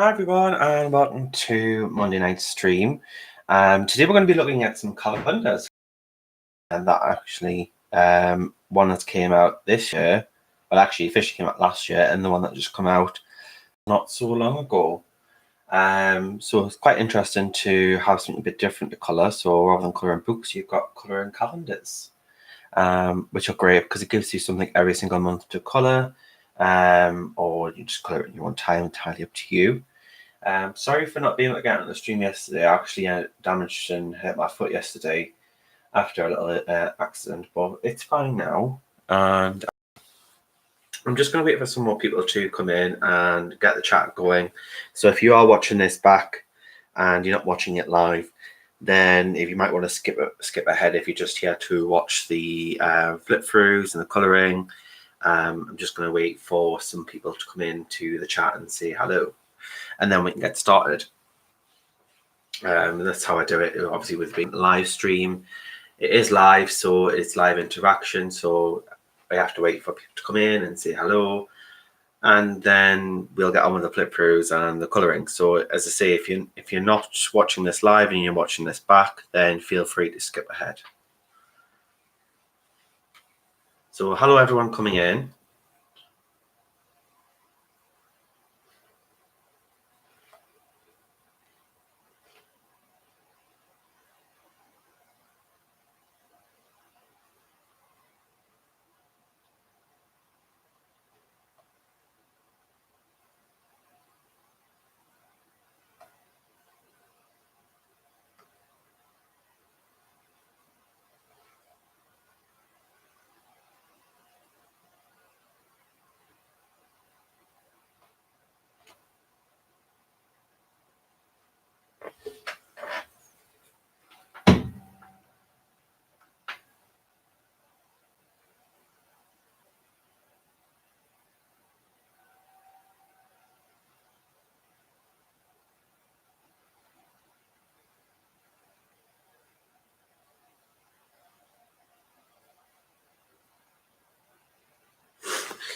Hi everyone, and welcome to Monday Night Stream. Today we're going to be looking at some calendars, and that actually one that came out this year, well actually officially came out last year, and the one that just come out not so long ago. So it's quite interesting to have something a bit different to colour. So rather than colouring books, you've got colouring calendars, which are great because it gives you something every single month to colour, or you just colour it in your own time, entirely up to you. Sorry for not being able to get on the stream yesterday. I actually damaged and hurt my foot yesterday after a little accident, but it's fine now. And I'm just going to wait for some more people to come in and get the chat going. So if you are watching this back and you're not watching it live, then if you might want to skip ahead if you're just here to watch the flip throughs and the colouring. I'm just going to wait for some people to come in to the chat and say hello, and then we can get started. That's how I do it. Obviously, with being live stream, it is live, so it's live interaction. So I have to wait for people to come in and say hello, and then we'll get on with the flip throughs and the colouring. So as I say, if you're not watching this live and you're watching this back, then feel free to skip ahead. So hello everyone coming in.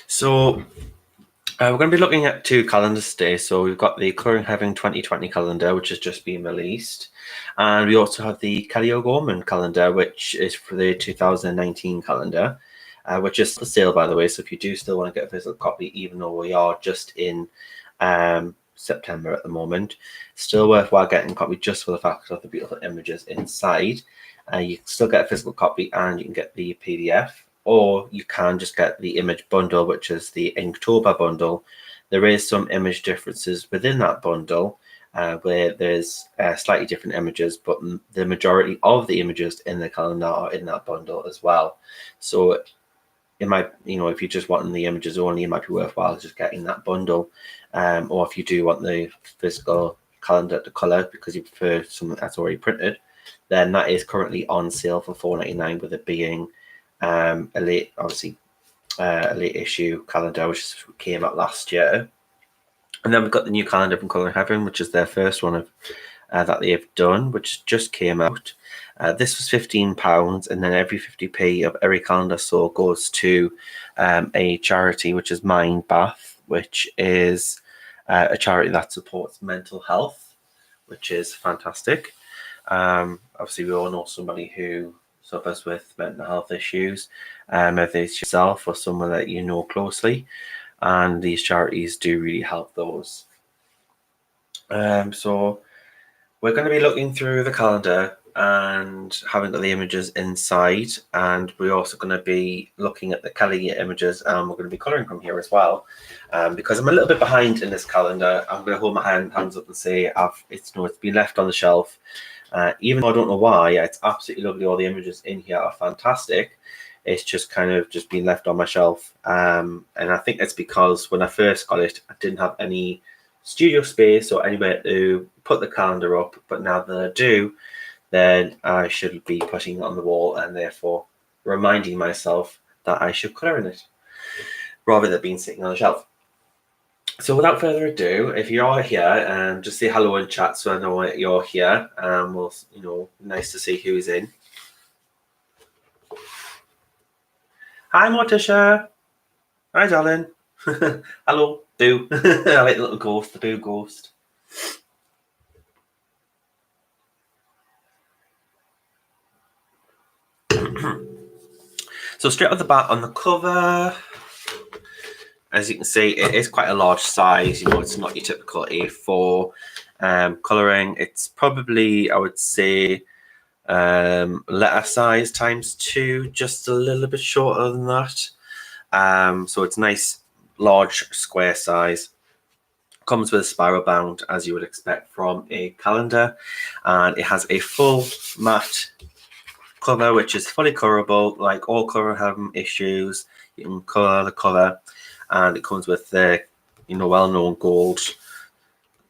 So we're going to be looking at two calendars today. So we've got the Colouring Heaven 2020 calendar, which has just been released. And we also have the Kelly O'Gorman calendar, which is for the 2019 calendar, which is for sale, by the way. So if you do still want to get a physical copy, even though we are just in September at the moment, still worthwhile getting a copy just for the fact of the beautiful images inside. You can still get a physical copy and you can get the PDF. Or you can just get the image bundle, which is the Inktober bundle. There is some image differences within that bundle, where there's slightly different images, but the majority of the images in the calendar are in that bundle as well. So it might, if you're just wanting the images only, it might be worthwhile just getting that bundle. Or if you do want the physical calendar to colour because you prefer something that's already printed, then that is currently on sale for $4.99, with it being a late issue calendar, which came out last year. And then we've got the new calendar from Colouring Heaven, which is their first one that they've done, which just came out. This was £15, and then every 50p of every calendar sold goes to a charity, which is Mind Bath, which is a charity that supports mental health, which is fantastic. Obviously, we all know somebody who suffers with mental health issues, whether it's yourself or someone that you know closely, and these charities do really help those. So we're going to be looking through the calendar and having the images inside, and we're also going to be looking at the Kelly images, and we're going to be colouring from here as well. Because I'm a little bit behind in this calendar, I'm going to hold my hands up and say it's been left on the shelf. Even though I don't know why, it's absolutely lovely. All the images in here are fantastic. It's just kind of just been left on my shelf. And I think it's because when I first got it, I didn't have any studio space or anywhere to put the calendar up. But now that I do, then I should be putting it on the wall and therefore reminding myself that I should colour in it rather than being sitting on the shelf. So without further ado, if you are here, just say hello in chat so I know you're here. Nice to see who's in. Hi, Morticia. Hi, darling. Hello, Boo. I like the little ghost, the Boo ghost. So straight off the bat on the cover, as you can see, it is quite a large size. You know, it's not your typical A4 colouring. It's probably, I would say, letter size ×2, just a little bit shorter than that. So it's nice, large square size. Comes with a spiral bound, as you would expect from a calendar, and it has a full matte cover, which is fully colorable. Like all Colour Heaven issues, you can color the cover, and it comes with the well-known gold.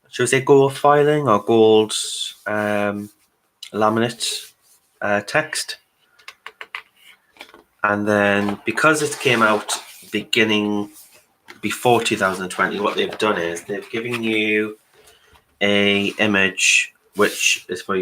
Should we say gold filing or gold laminate text? And then because it came out beginning before 2020, what they've done is they've given you a image which is for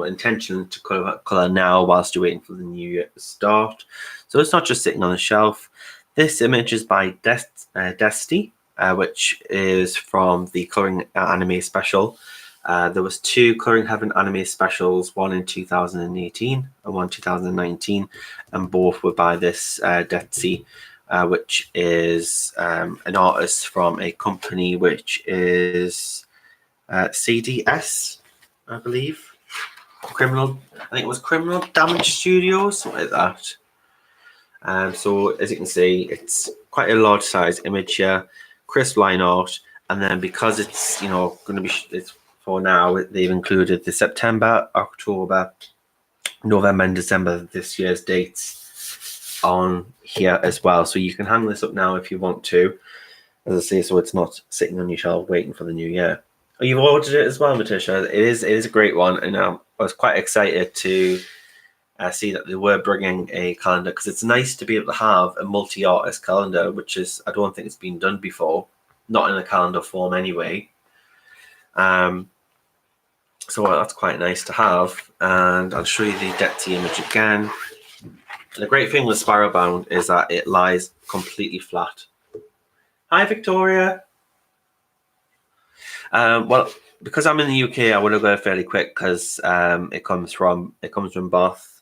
intention to color now whilst you're waiting for the new year to start. So it's not just sitting on the shelf. This image is by Desti, which is from the Colouring Anime special. There was 2 Colouring Heaven anime specials, one in 2018 and one 2019, and both were by this Desti, which is an artist from a company which is CDS, I believe. I think it was Criminal Damage Studios, something like that. So as you can see, it's quite a large size image here, crisp line art, and then because it's going to be it's for now, they've included the September, October, November, and December this year's dates on here as well. So you can hang this up now if you want to, as I say, so it's not sitting on your shelf waiting for the new year. Oh, you've ordered it as well, Matisha. It is a great one, and I was quite excited to see that they were bringing a calendar, because it's nice to be able to have a multi-artist calendar, which is, I don't think it's been done before, not in a calendar form anyway. So that's quite nice to have, and I'll show you the Deti image again. And the great thing with spiral bound is that it lies completely flat. Hi, Victoria. Well, because I'm in the UK, I want to go fairly quick because it comes from Bath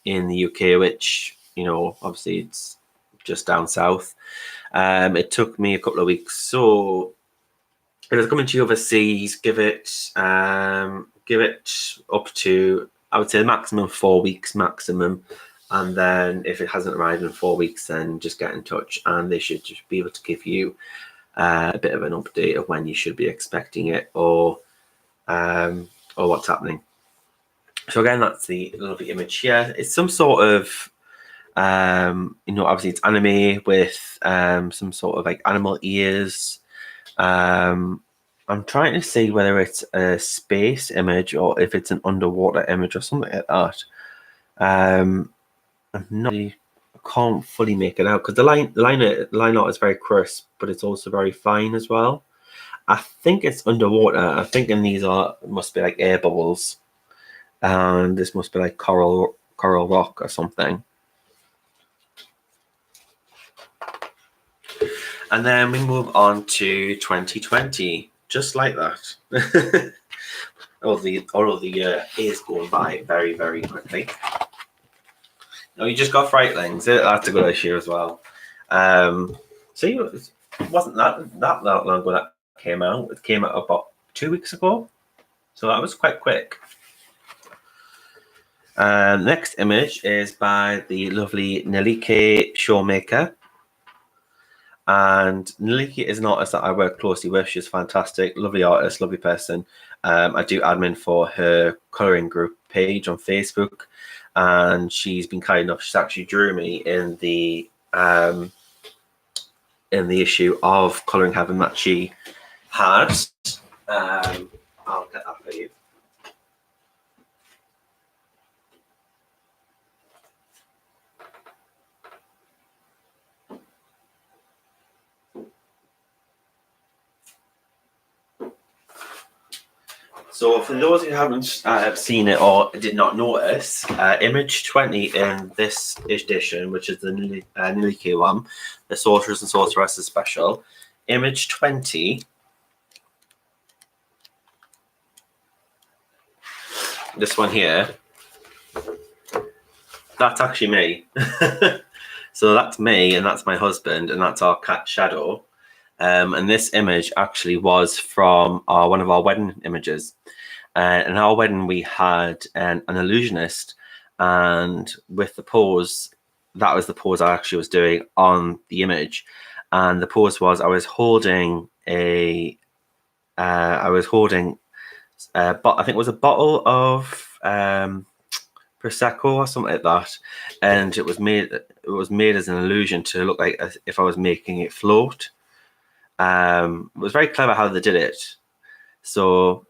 in the UK, which obviously it's just down south. It took me a couple of weeks, so if it's coming to you overseas, give it up to, I would say, the maximum 4 weeks maximum. And then if it hasn't arrived in 4 weeks, then just get in touch, and they should just be able to give you a bit of an update of when you should be expecting it, or what's happening. So again, that's the lovely image here. It's some sort of obviously it's anime with some sort of like animal ears. I'm trying to see whether it's a space image or if it's an underwater image or something like that. I can't fully make it out because the line art is very crisp, but it's also very fine as well. I think it's underwater. I think in these must be like air bubbles, and this must be like coral rock or something. And then we move on to 2020, just like that. all of the year is going by very, very quickly. No, you just got frightlings. That's a good issue as well. So it wasn't that long ago that came out. It came out about 2 weeks ago, so that was quite quick. Next image is by the lovely Nilike Showmaker. And Nilike is an artist that I work closely with. She's fantastic, lovely artist, lovely person. I do admin for her colouring group page on Facebook, and she's been kind enough. She's actually drew me in the issue of Colouring Heaven that she had. I'll get that for you. So for those who haven't seen it or did not notice, image 20 in this edition, which is the Nilike one, the Sorcerers and Sorceresses special, image 20 this one here, that's actually me. So that's me, and that's my husband, and that's our cat Shadow. And this image actually was from one of our wedding images. In our wedding, we had an illusionist, and with the pose, that was the pose I actually was doing on the image. And the pose was I was holding I think it was a bottle of Prosecco or something like that, and it was made as an illusion to look like as if I was making it float. It was very clever how they did it. So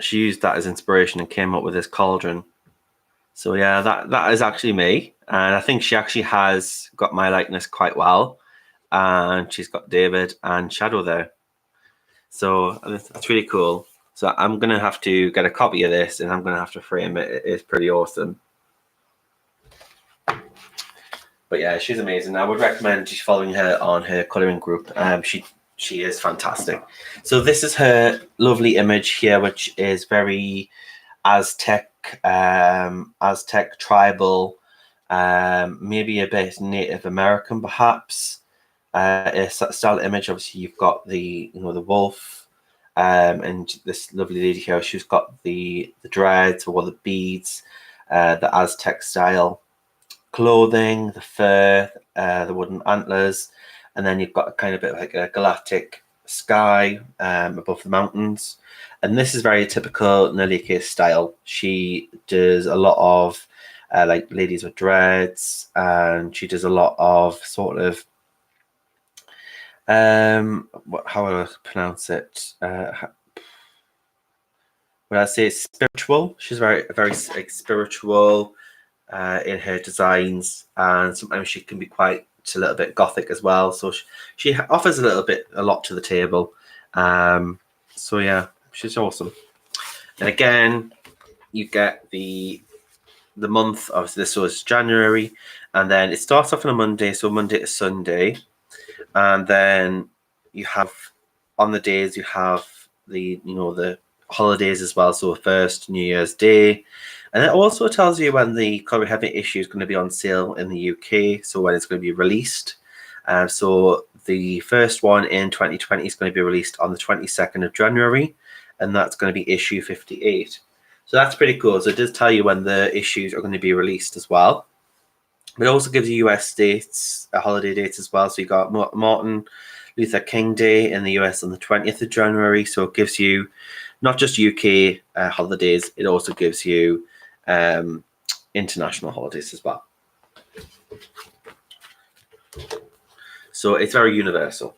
she used that as inspiration and came up with this cauldron. So yeah, that is actually me, and I think she actually has got my likeness quite well, and she's got David and Shadow there. So that's really cool. So I'm gonna have to get a copy of this, and I'm gonna have to frame it. It's pretty awesome. But yeah, she's amazing. I would recommend just following her on her colouring group. She is fantastic. So this is her lovely image here, which is very Aztec tribal, maybe a bit Native American, perhaps. A style image. Obviously, you've got the the wolf, and this lovely lady here. She's got the dreads or the beads, the Aztec style clothing, the fur, the wooden antlers, and then you've got a kind of bit like a galactic sky above the mountains. And this is very typical Nalike style. She does a lot of like ladies with dreads, and she does a lot of sort of how would I pronounce it? Would I say it's spiritual? She's very like, spiritual in her designs, and sometimes she can be quite a little bit gothic as well. So she offers a lot to the table. So yeah, she's awesome. And again, you get the month. Obviously, this was January, and then it starts off on a Monday, so Monday to Sunday, and then you have on the days you have the the holidays as well. So first New Year's Day. And it also tells you when the Colour Heavy issue is going to be on sale in the UK, so when it's going to be released. So the first one in 2020 is going to be released on the 22nd of January, and that's going to be issue 58. So that's pretty cool. So it does tell you when the issues are going to be released as well. But it also gives you US dates, holiday dates as well. So you got Martin Luther King Day in the US on the 20th of January. So it gives you not just UK holidays, it also gives you international holidays as well. So it's very universal.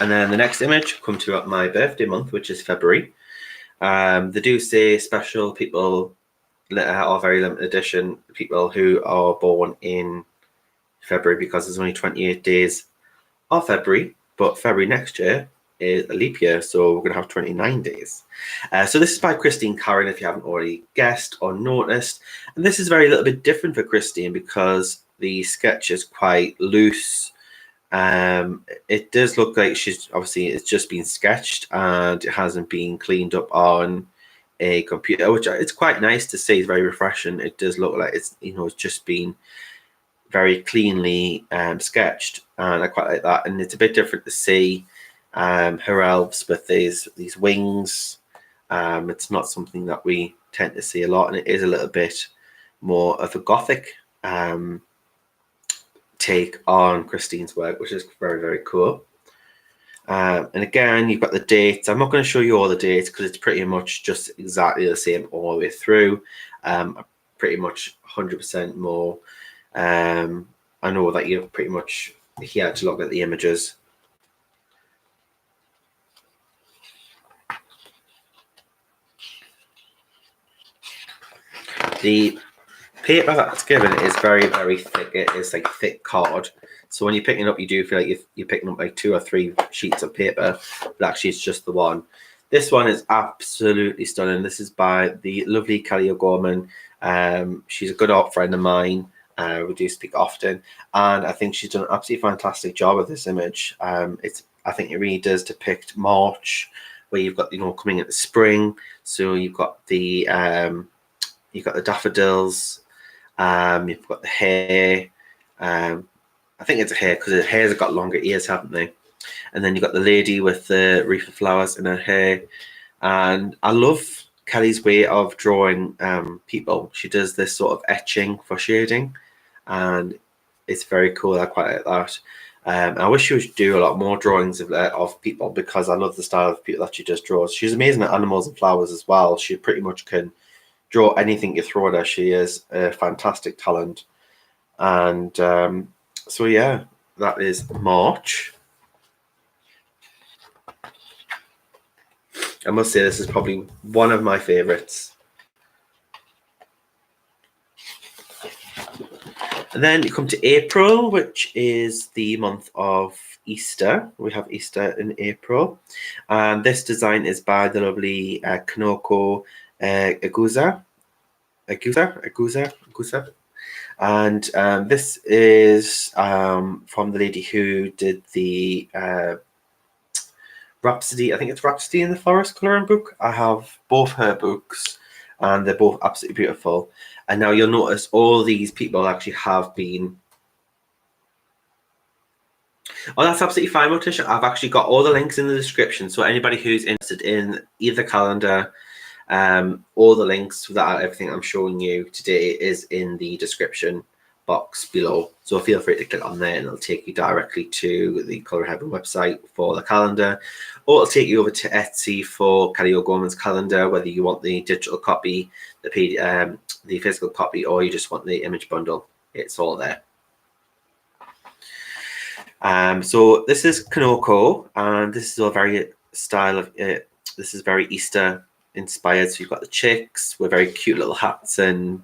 And then the next image come to my birthday month, which is February. They do say special people are very limited edition people who are born in February, because there's only 28 days of February, but February next year is a leap year, so we're going to have 29 days. So this is by Christine Karen, if you haven't already guessed or noticed. And this is very little bit different for Christine because the sketch is quite loose. It does look like it's just been sketched and it hasn't been cleaned up on a computer, which it's quite nice to see. It's very refreshing. It does look like it's it's just been very cleanly sketched, and I quite like that. And it's a bit different to see her elves with these wings. It's not something that we tend to see a lot, and it is a little bit more of a gothic take on Christine's work, which is very, very cool. And again, you've got the dates. I'm not going to show you all the dates because it's pretty much just exactly the same all the way through. Pretty much 100% more. I know that you're pretty much here to look at the images. The paper that's given is very, very thick. It is like thick card. So when you're picking it up, you do feel like you're picking up like 2 or 3 sheets of paper, but actually it's just the one. This one is absolutely stunning. This is by the lovely Kelly O'Gorman. She's a good art friend of mine. We do speak often, and I think she's done an absolutely fantastic job with this image. I think it really does depict March where you've got, coming into spring. So you've got the daffodils, you've got the hare. I think it's a hare because the hares have got longer ears, haven't they? And then you've got the lady with the wreath of flowers in her hair. And I love Kelly's way of drawing people. She does this sort of etching for shading, and it's very cool. I quite like that. I wish she would do a lot more drawings of people, because I love the style of people that she just draws. She's amazing at animals and flowers as well. She pretty much can draw anything you throw at her. She is a fantastic talent. And so yeah, that is March. I must say this is probably one of my favorites. And then you come to April, which is the month of Easter. We have Easter in April. And this design is by the lovely Kanoko Agusa. And this is from the lady who did the Rhapsody. I think it's Rhapsody in the Forest colouring book. I have both her books, and they're both absolutely beautiful. And now you'll notice all these people actually have been... Oh, that's absolutely fine, Morticia. I've actually got all the links in the description. So anybody who's interested in either calendar, all the links for that, everything I'm showing you today is in the description box below. So feel free to click on there and it'll take you directly to the Colour Heaven website for the calendar, or it'll take you over to Etsy for Kelly O'Gorman's calendar, whether you want the digital copy, the physical copy, or you just want the image bundle. It's all there. So this is Kanoko, and this is a very style of it. This is very Easter inspired. So you've got the chicks with very cute little hats and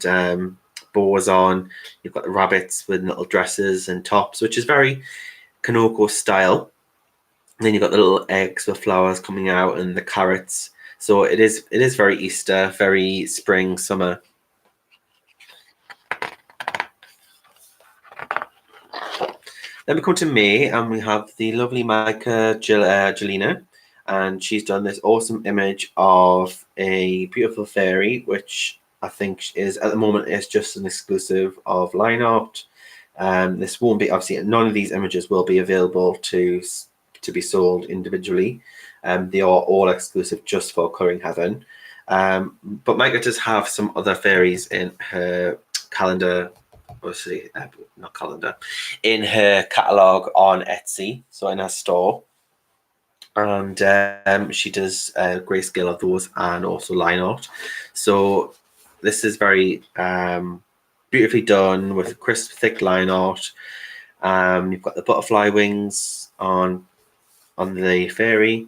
bows on. You've got the rabbits with little dresses and tops, which is very Kanoko style. And then you've got the little eggs with flowers coming out and the carrots. So it is very Easter, very spring, summer. Then we come to May, and we have the lovely Micah Jelena, and she's done this awesome image of a beautiful fairy, which I think is at the moment is just an exclusive of Line Art. This won't be, obviously, none of these images will be available to be sold individually. They are all exclusive just for Colouring Heaven. But Micah does have some other fairies in her calendar. Obviously, not calendar, in her catalogue on Etsy, so in her store. And she does grayscale of those and also line art. So this is very beautifully done with crisp, thick line art. You've got the butterfly wings on the fairy.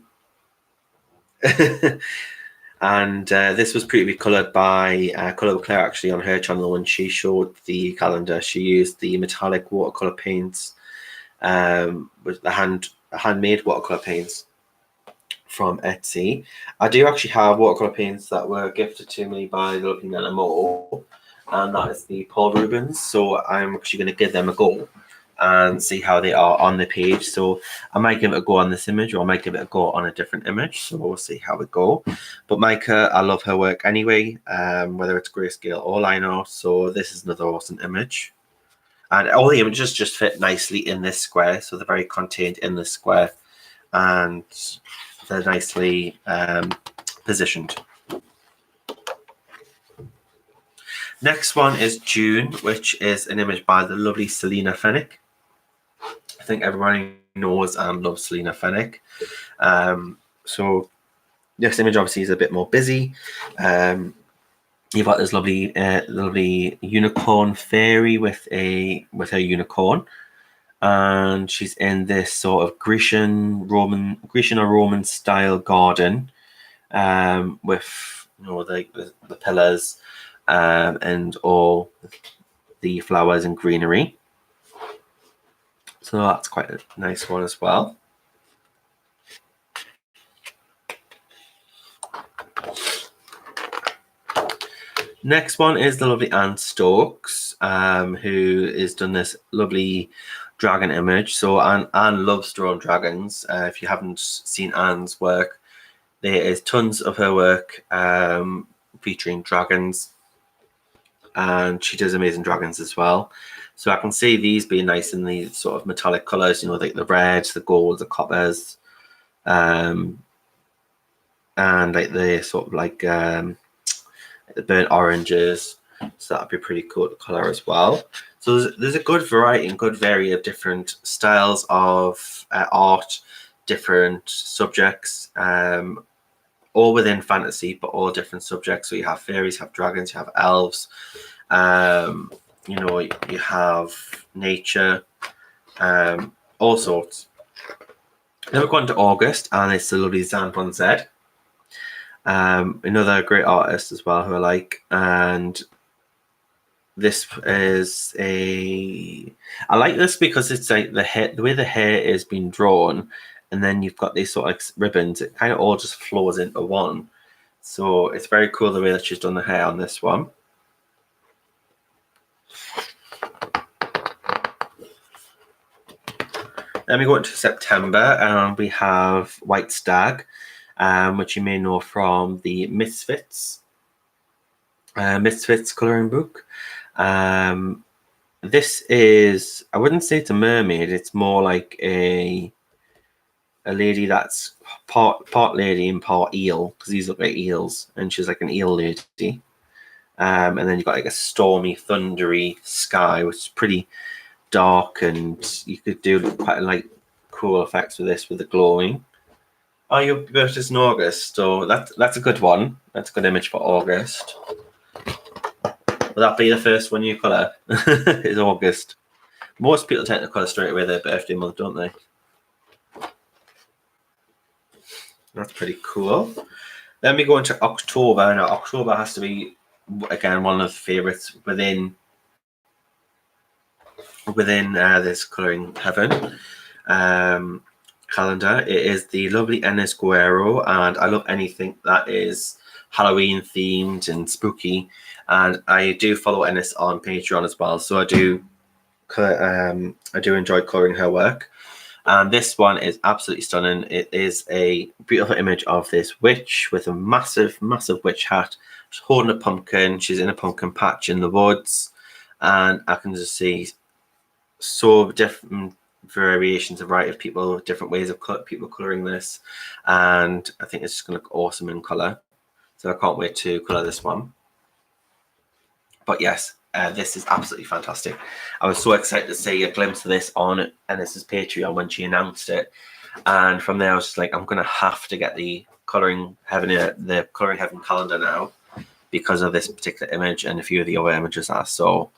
And this was previously coloured by Colour with Claire, actually, on her channel when she showed the calendar. She used the metallic watercolour paints, with the handmade watercolour paints from Etsy. I do actually have watercolour paints that were gifted to me by the lovely Nana Mo, and that is the Paul Rubens. So I'm actually going to give them a go and see how they are on the page. So I might give it a go on this image, or I might give it a go on a different image. So we'll see how it go. But Micah, I love her work anyway, whether it's grayscale or line art. So this is another awesome image. And all the images just fit nicely in this square. So they're very contained in this square, and they're nicely positioned. Next one is June, which is an image by the lovely Selena Fennick. I think everybody knows and loves Selena Fennick. So this image obviously is a bit more busy. You've got this lovely unicorn fairy with a unicorn, and she's in this sort of Grecian or Roman style garden, with the pillars and all the flowers and greenery. So that's quite a nice one as well. Next one is the lovely Anne Stokes, who has done this lovely dragon image. So Anne loves drawing dragons. If you haven't seen Anne's work, there is tons of her work featuring dragons, and she does amazing dragons as well. So I can see these being nice in the sort of metallic colours, like the reds, the golds, the coppers, and like the sort of like the burnt oranges. So that'd be pretty cool to colour as well. So there's a good variety and good variety of different styles of art, different subjects, all within fantasy, but all different subjects. So you have fairies, you have dragons, you have elves, you have nature, all sorts. Then we're going to August, and it's the lovely Zan Bonzed. Another great artist as well who I like, and this is I like this because it's like the way the hair is being drawn, and then you've got these sort of ribbons. It kind of all just flows into one. So it's very cool the way that she's done the hair on this one. Then we go into September, and we have White Stag, which you may know from the Misfits colouring book. This is, I wouldn't say it's a mermaid, it's more like a lady that's part lady and part eel, because these look like eels, and she's like an eel lady. And then you've got like a stormy, thundery sky, which is pretty dark, and you could do quite like cool effects with this, with the glowing. Oh, your birthday's in August, so that's a good one. That's a good image for August. Will that be the first one you colour? Is August. Most people tend to colour straight away their birthday month, don't they? That's pretty cool. Then we go into October. Now, October has to be, again, one of the favourites within this colouring heaven calendar. It is the lovely Enis Guerrero, and I love anything that is Halloween themed and spooky. And I do follow Enis on Patreon as well, so I do enjoy colouring her work. And this one is absolutely stunning. It is a beautiful image of this witch with a massive, massive witch hat. She's holding a pumpkin. She's in a pumpkin patch in the woods, and I can just see so different variations of variety of people, different ways of people colouring this, and I think it's just going to look awesome in colour. So I can't wait to colour this one. But yes, this is absolutely fantastic. I was so excited to see a glimpse of this on Enis's Patreon when she announced it, and from there I was just like, I'm going to have to get the Colouring Heaven calendar now because of this particular image and a few of the other images that I saw.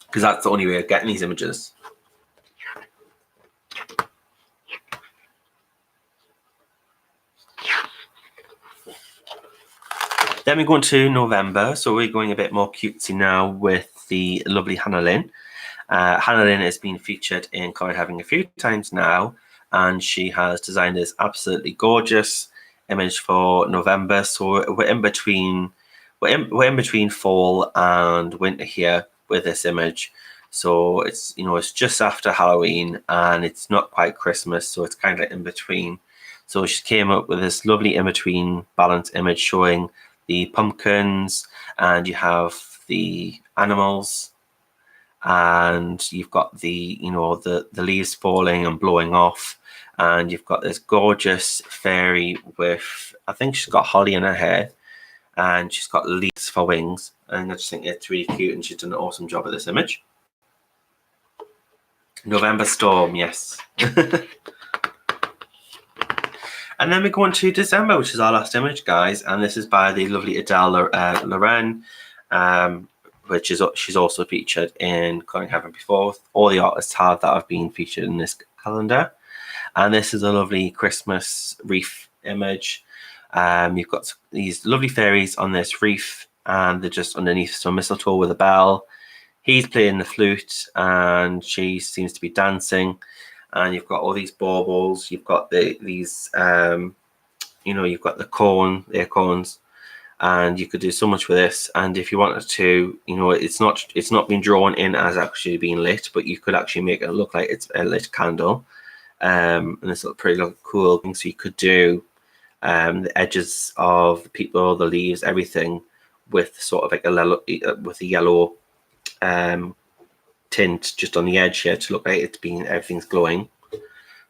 Because that's the only way of getting these images. Then we go into November, so we're going a bit more cutesy now with the lovely Hannah Lynn. Hannah Lynn has been featured in Colouring Heaven a few times now, and she has designed this absolutely gorgeous image for November. So we're in between fall and winter here with this image. So it's it's just after Halloween, and it's not quite Christmas, so it's kind of in between. So she came up with this lovely in between balance image showing the pumpkins, and you have the animals, and you've got the the leaves falling and blowing off, and you've got this gorgeous fairy with, I think she's got holly in her hair, and she's got leaves for wings, and I just think it's really cute, and she's done an awesome job of this image. November Storm, yes. And then we go on to December, which is our last image, guys. And this is by the lovely Adele Loren, she's also featured in Colouring Heaven before. All the artists that have been featured in this calendar. And this is a lovely Christmas wreath image. You've got these lovely fairies on this wreath, and they're just underneath some mistletoe with a bell. He's playing the flute, and she seems to be dancing. And you've got all these baubles. You've got you've got the acorns, and you could do so much with this. And if you wanted to, it's not been drawn in as actually being lit, but you could actually make it look like it's a lit candle. and this little pretty little cool thing. So you could do the edges of the people, the leaves, everything with sort of like a yellow tint just on the edge here to look like everything's glowing.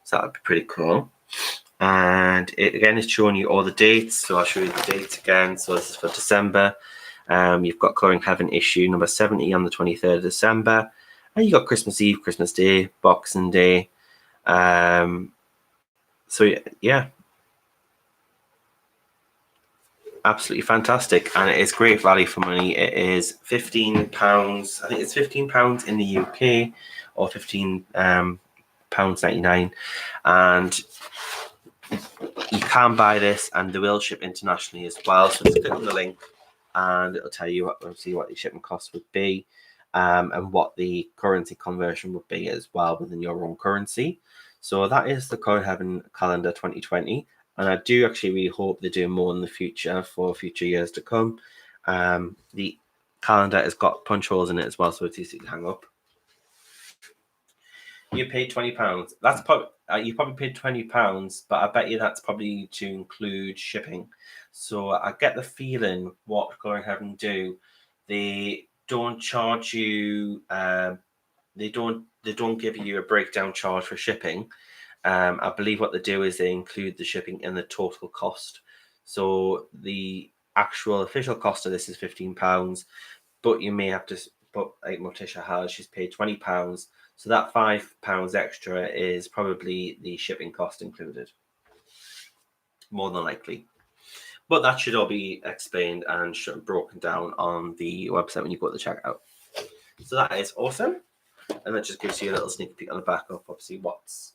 So that would be pretty cool. And it again is showing you all the dates. So I'll show you the dates again. So this is for December. You've got Colouring Heaven issue number 70 on the 23rd of December. And you got Christmas Eve, Christmas Day, Boxing Day. So yeah, absolutely fantastic, and it is great value for money. It is £15. I think it's £15 in the UK, or £15.99, and you can buy this, and they will ship internationally as well. So just click on the link, and it'll tell you what the shipping cost would be, and what the currency conversion would be as well within your own currency. So that is the Colouring Heaven calendar 2020. And I do actually really hope they do more in the future for future years to come. The calendar has got punch holes in it as well, so it's easy to hang up. You paid £20. That's probably you probably paid £20, but I bet you that's probably to include shipping. So I get the feeling what Colouring Heaven do, they don't charge you. They don't give you a breakdown charge for shipping. I believe what they do is they include the shipping in the total cost. So the actual official cost of this is £15, but you may have to. But like Morticia has, she's paid £20. So that £5 extra is probably the shipping cost included, more than likely. But that should all be explained and broken down on the website when you go to the checkout. So that is awesome. And that just gives you a little sneak peek on the back of obviously what's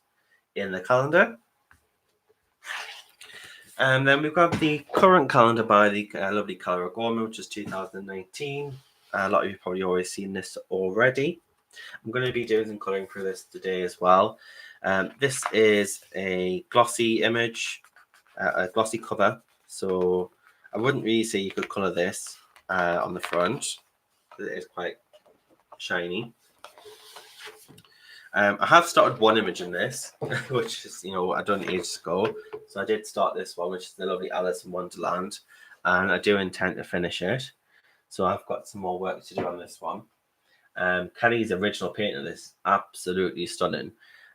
in the calendar. And then we've got the current calendar by the lovely Colour O'Gorman, which is 2019. A lot of you have probably always seen this already. I'm going to be doing some colouring through this today as well. This is a glossy image, a glossy cover. So I wouldn't really say you could colour this on the front, because it is quite shiny. I have started one image in this, which is, I done ages ago. So I did start this one, which is the lovely Alice in Wonderland, and I do intend to finish it. So I've got some more work to do on this one. Kelly's original painting of this, absolutely stunning.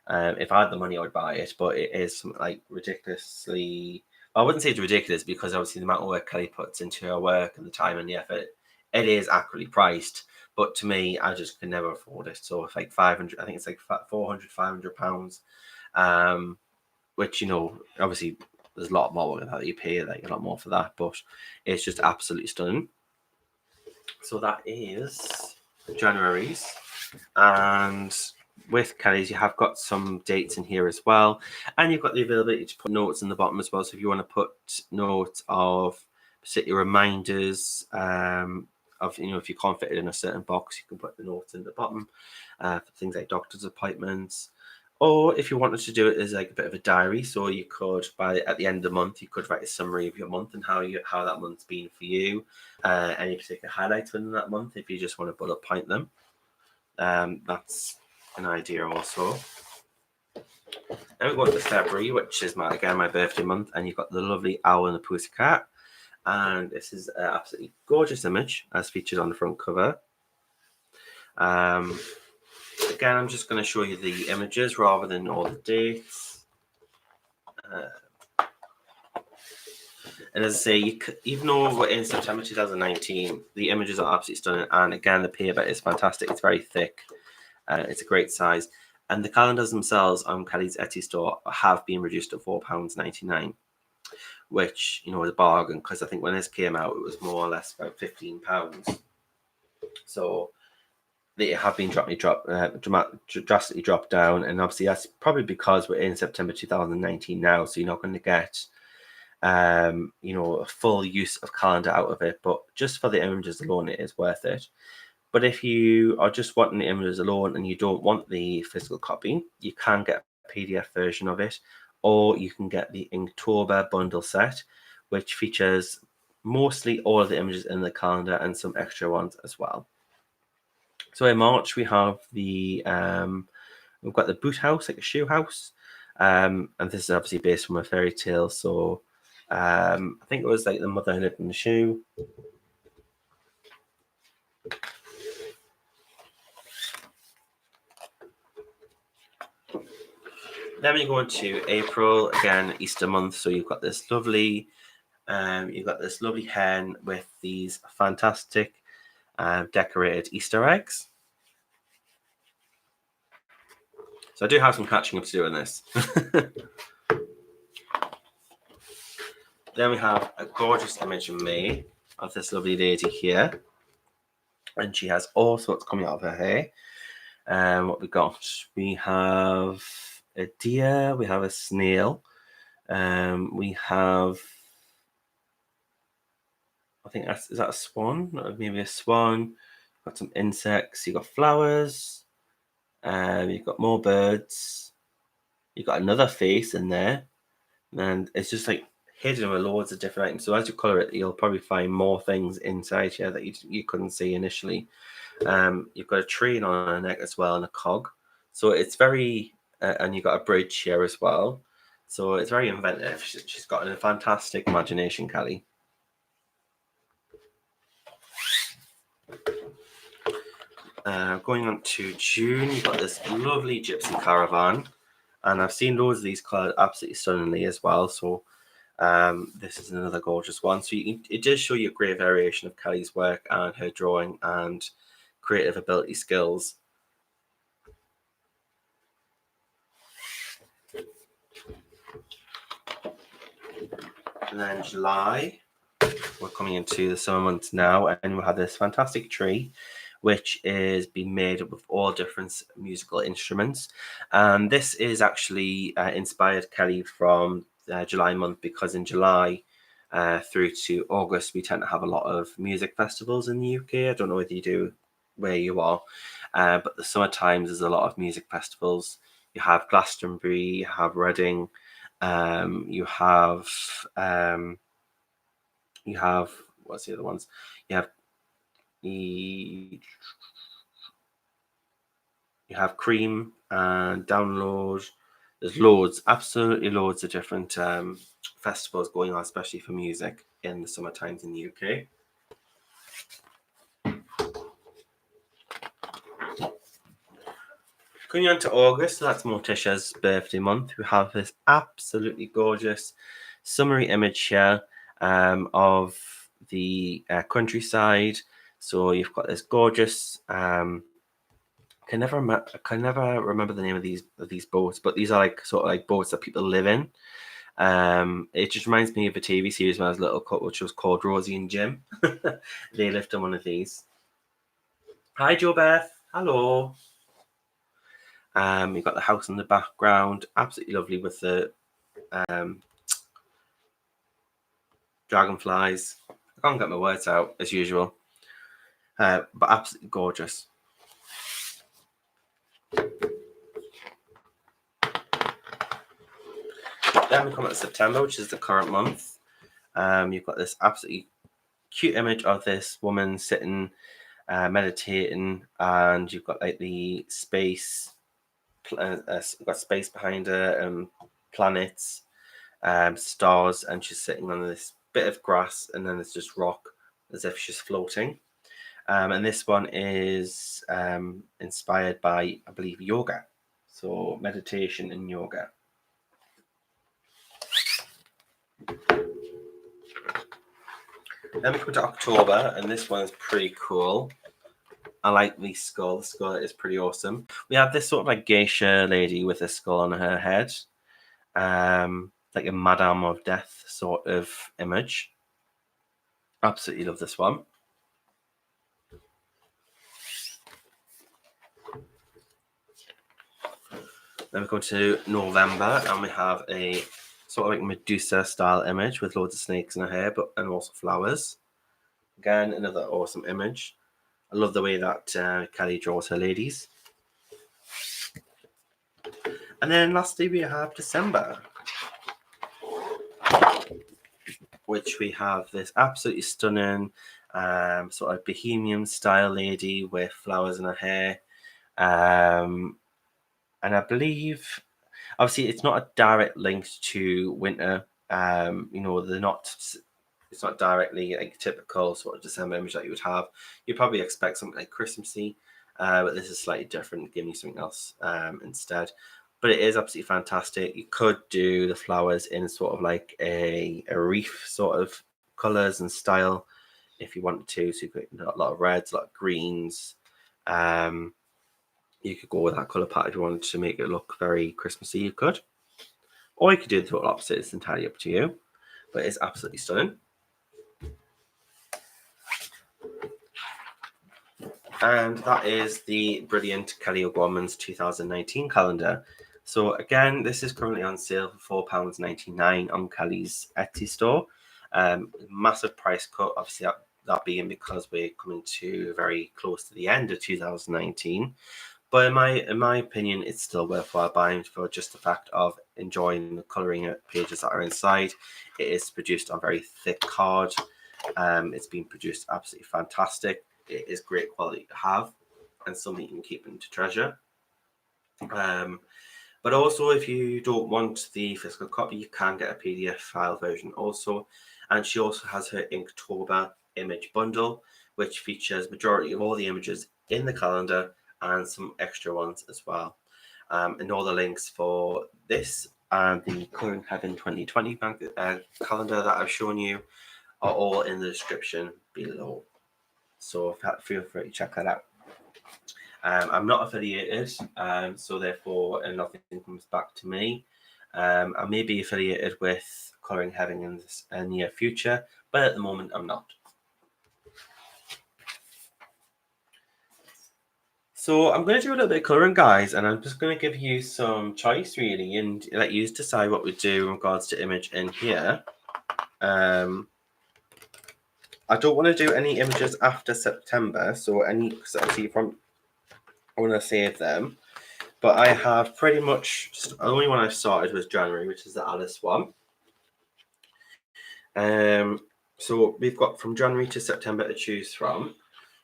If I had the money, I would buy it, but it is something like ridiculously. I wouldn't say it's ridiculous, because obviously the amount of work Kelly puts into her work and the time and the effort, it is accurately priced. But to me, I just could never afford it. So it's like 500, I think it's like 400, 500 pounds, which, obviously there's a lot more that you pay, like a lot more for that, but it's just absolutely stunning. So that is January's, and with Kelly's you have got some dates in here as well, and you've got the ability to put notes in the bottom as well. So if you want to put notes of particular reminders, of if you can't fit it in a certain box, you can put the notes in the bottom for things like doctor's appointments. Or if you wanted to do it as like a bit of a diary, so you could, at the end of the month, you could write a summary of your month and how that month's been for you, any particular highlights within that month, if you just want to bullet point them. That's an idea also. Then we go to February, which is my birthday month, and you've got the lovely Owl and the Pussycat. And this is an absolutely gorgeous image as featured on the front cover. Again, I'm just going to show you the images rather than all the dates. And as I say, even though we're in September 2019, the images are absolutely stunning. And again, the paper is fantastic. It's very thick. It's a great size. And the calendars themselves on Kelly's Etsy store have been reduced to £4.99, which, is a bargain, because I think when this came out, it was more or less about £15. So they have been drastically dropped down, and obviously that's probably because we're in September 2019 now, so you're not going to get a full use of calendar out of it, but just for the images alone, it is worth it. But if you are just wanting the images alone and you don't want the physical copy, you can get a PDF version of it, or you can get the Inktober bundle set, which features mostly all of the images in the calendar and some extra ones as well. So in March we have we've got the boot house, like a shoe house, And this is obviously based from a fairy tale. So I think it was like the mother who lived in the shoe. Then we go into April, again, Easter month. So you've got this lovely hen with these fantastic decorated Easter eggs. So I do have some catching up to do on this. Then we have a gorgeous image in May of this lovely lady here. And she has all sorts coming out of her hair. What we got? We have a deer, we have a snail, we have, I think is that a swan? Maybe a swan. Got some insects, you've got flowers, you've got more birds, you've got another face in there, and it's just like hidden with loads of different items. So as you colour it, you'll probably find more things inside here that you couldn't see initially. You've got a train on her neck as well and a cog. So it's very, and you've got a bridge here as well. So it's very inventive. She's got a fantastic imagination, Callie. Going on to June, you've got this lovely gypsy caravan. And I've seen loads of these coloured absolutely stunningly as well. So this is another gorgeous one. So it does show you a great variation of Callie's work and her drawing and creative ability skills. And then July, we're coming into the summer months now, and we'll have this fantastic tree, which is being made up of all different musical instruments. And this is actually inspired, Kelly, from July month, because in July through to August, we tend to have a lot of music festivals in the UK. I don't know whether you do where you are, but the summer times there's a lot of music festivals. You have Glastonbury, you have Reading, you have what's the other ones? You have Cream and Download. There's loads, absolutely loads of different festivals going on, especially for music in the summer times in the UK. Going on to August, so that's Morticia's birthday month. We have this absolutely gorgeous summery image here of the countryside. So you've got this gorgeous. I can never remember the name of these boats, but these are like sort of like boats that people live in. It just reminds me of a TV series when I was little, which was called Rosie and Jim. They lived on one of these. Hi, Joe Beth. Hello. You've got the house in the background, absolutely lovely with the dragonflies. I can't get my words out as usual, but absolutely gorgeous. Then we come to September, which is the current month. You've got this absolutely cute image of this woman sitting, meditating, and you've got like the space. Got space behind her, planets, stars, and she's sitting on this bit of grass, and then there's just rock as if she's floating. And this one is inspired by, I believe, yoga. So meditation and yoga. Then we come to October, and this one is pretty cool. I like the skull. The skull is pretty awesome. We have this sort of like geisha lady with a skull on her head. Like a Madame of Death sort of image. Absolutely love this one. Then we come to November, and we have a sort of like Medusa style image with loads of snakes in her hair, and also flowers. Again, another awesome image. I love the way that Kelly draws her ladies. And then lastly, we have December, which we have this absolutely stunning sort of bohemian style lady with flowers in her hair. And I believe, Obviously, it's not a direct link to winter. You know, they're not. It's not directly like typical sort of December image that you would have. You'd probably expect something like Christmassy, but this is slightly different, giving you something else instead. But it is absolutely fantastic. You could do the flowers in sort of like a wreath sort of colors and style if you wanted to. So you could a lot of reds, a lot of greens. You could go with that color palette if you wanted to make it look very Christmassy. You could, or you could do the total opposite. It's entirely up to you, but it's absolutely stunning. And that is the brilliant Kelly O'Gorman's 2019 calendar. So again, this is currently on sale for £4.99 on Kelly's Etsy store. Massive price cut, obviously that being because we're coming to very close to the end of 2019. But in my opinion, it's still worthwhile buying for just the fact of enjoying the colouring pages that are inside. It is produced on very thick card. It's been produced absolutely fantastic. It is great quality to have and something you can keep into treasure. But also, if you don't want the physical copy, you can get a PDF file version also. And she also has her Inktober image bundle, which features majority of all the images in the calendar and some extra ones as well. And all the links for this and the Colouring Heaven 2020 calendar that I've shown you are all in the description below. So feel free to check that out. I'm not affiliated, so therefore nothing comes back to me. I may be affiliated with Colouring Heaven in the near future, but at the moment I'm not. So I'm going to do a little bit of colouring, guys, and I'm just going to give you some choice, really, and let you decide what we do in regards to image in here. I don't want to do any images after September, so obviously I want to save them. But I have pretty much the only one I've started was January, which is the Alice one. So we've got from January to September to choose from.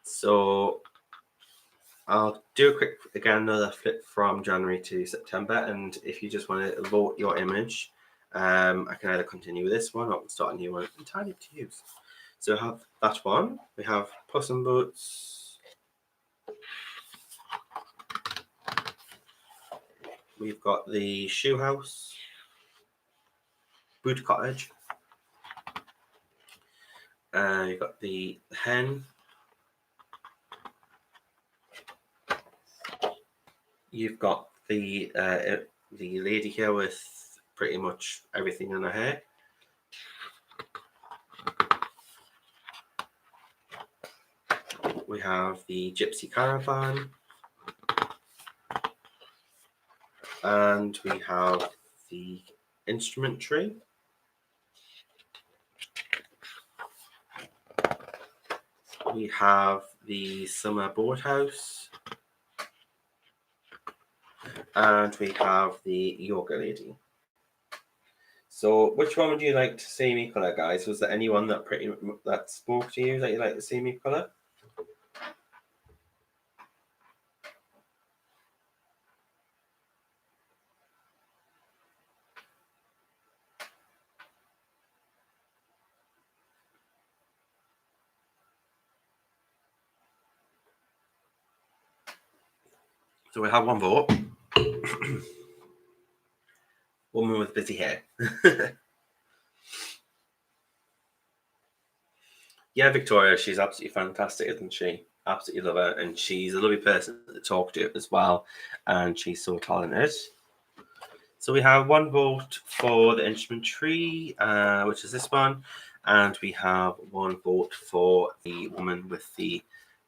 So I'll do a quick, again, another flip from January to September. And if you just want to vote your image, I can either continue with this one or start a new one. Entirely up to you. So I have that one. We have Puss in Boots. We've got the Shoe House. Boot Cottage. You've got the hen. You've got the lady here with pretty much everything in her hair. We have the Gypsy Caravan. And we have the instrument tree. We have the summer boathouse. And we have the yoga lady. So which one would you like to see me colour, guys? Was there anyone that spoke to you that you'd like to see me colour? So we have one vote. Woman with busy hair. Yeah, Victoria, she's absolutely fantastic, isn't she? Absolutely love her, and she's a lovely person to talk to as well, and she's so talented. So we have one vote for the instrument tree, which is this one, and we have one vote for the woman with the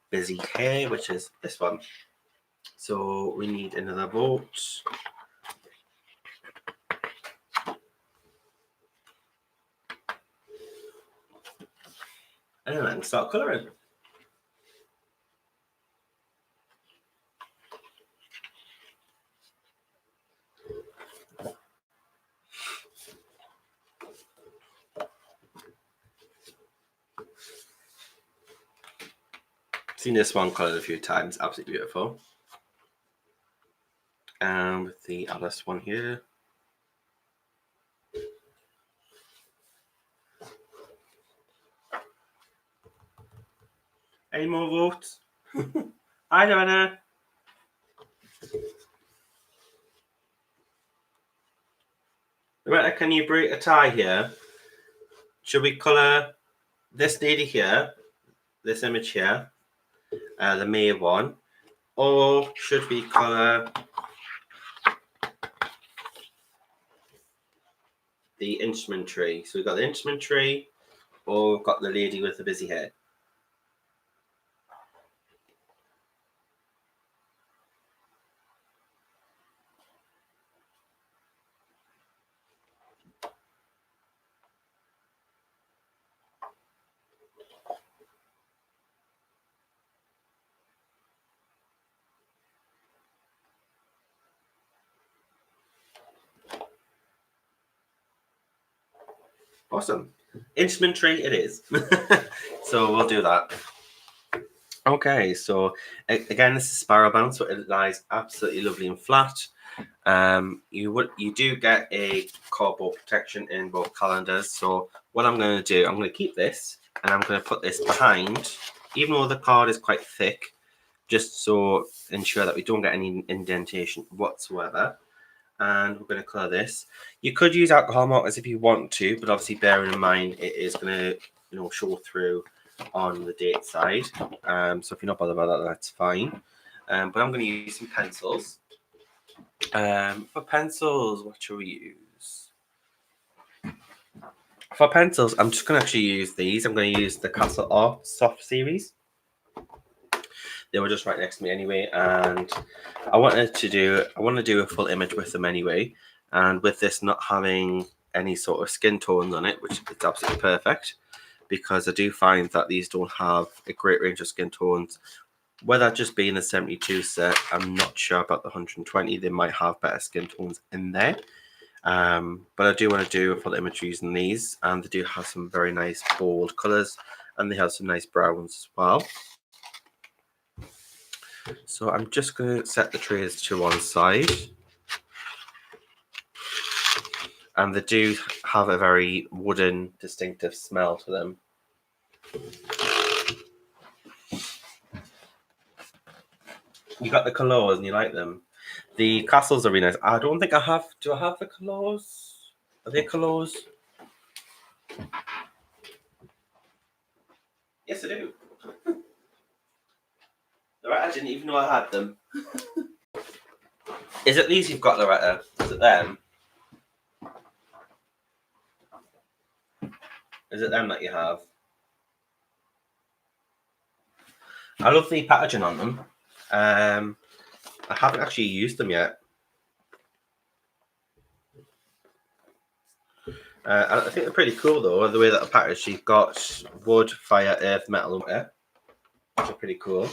busy hair, which is this one. So we need another vote. And then start colouring. Seen this one coloured a few times, absolutely beautiful. And with the Alice one here. Any more votes? Hi, Loretta. Loretta, can you break a tie here? Should we colour this lady here, this image here, the May one, or should we colour the instrument tree? So we've got the instrument tree, or we've got the lady with the busy head. Awesome. Instrument tree it is. So we'll do that. Okay, so again, this is spiral bound, so it lies absolutely lovely and flat. You do get a cardboard protection in both calendars. So what I'm going to do, I'm going to keep this and I'm going to put this behind, even though the card is quite thick, just so ensure that we don't get any indentation whatsoever. And we're going to colour this. You could use alcohol markers if you want to, but obviously bearing in mind it is going to show through on the date side. So if you're not bothered about that, that's fine. But I'm going to use some pencils. For pencils, what shall we use? For pencils, I'm just going to actually use these. I'm going to use the Castle Art Soft series. They were just right next to me anyway, and I want to do a full image with them anyway. And with this not having any sort of skin tones on it, which is absolutely perfect, because I do find that these don't have a great range of skin tones. Whether just being a 72 set, I'm not sure about the 120. They might have better skin tones in there. But I do want to do a full image using these, and they do have some very nice bold colours, and they have some nice browns as well. So I'm just going to set the trays to one side. And they do have a very wooden, distinctive smell to them. You got the colours and you like them. The castles are really nice. I don't think I have... Do I have the colours? Are they colours? Yes, I do. Loretta, I didn't even know I had them. Is it these you've got, Loretta? Is it them? Is it them that you have? I love the packaging on them. I haven't actually used them yet. I think they're pretty cool though, the way that they're packaged. You've got wood, fire, earth, metal, and water, which are pretty cool.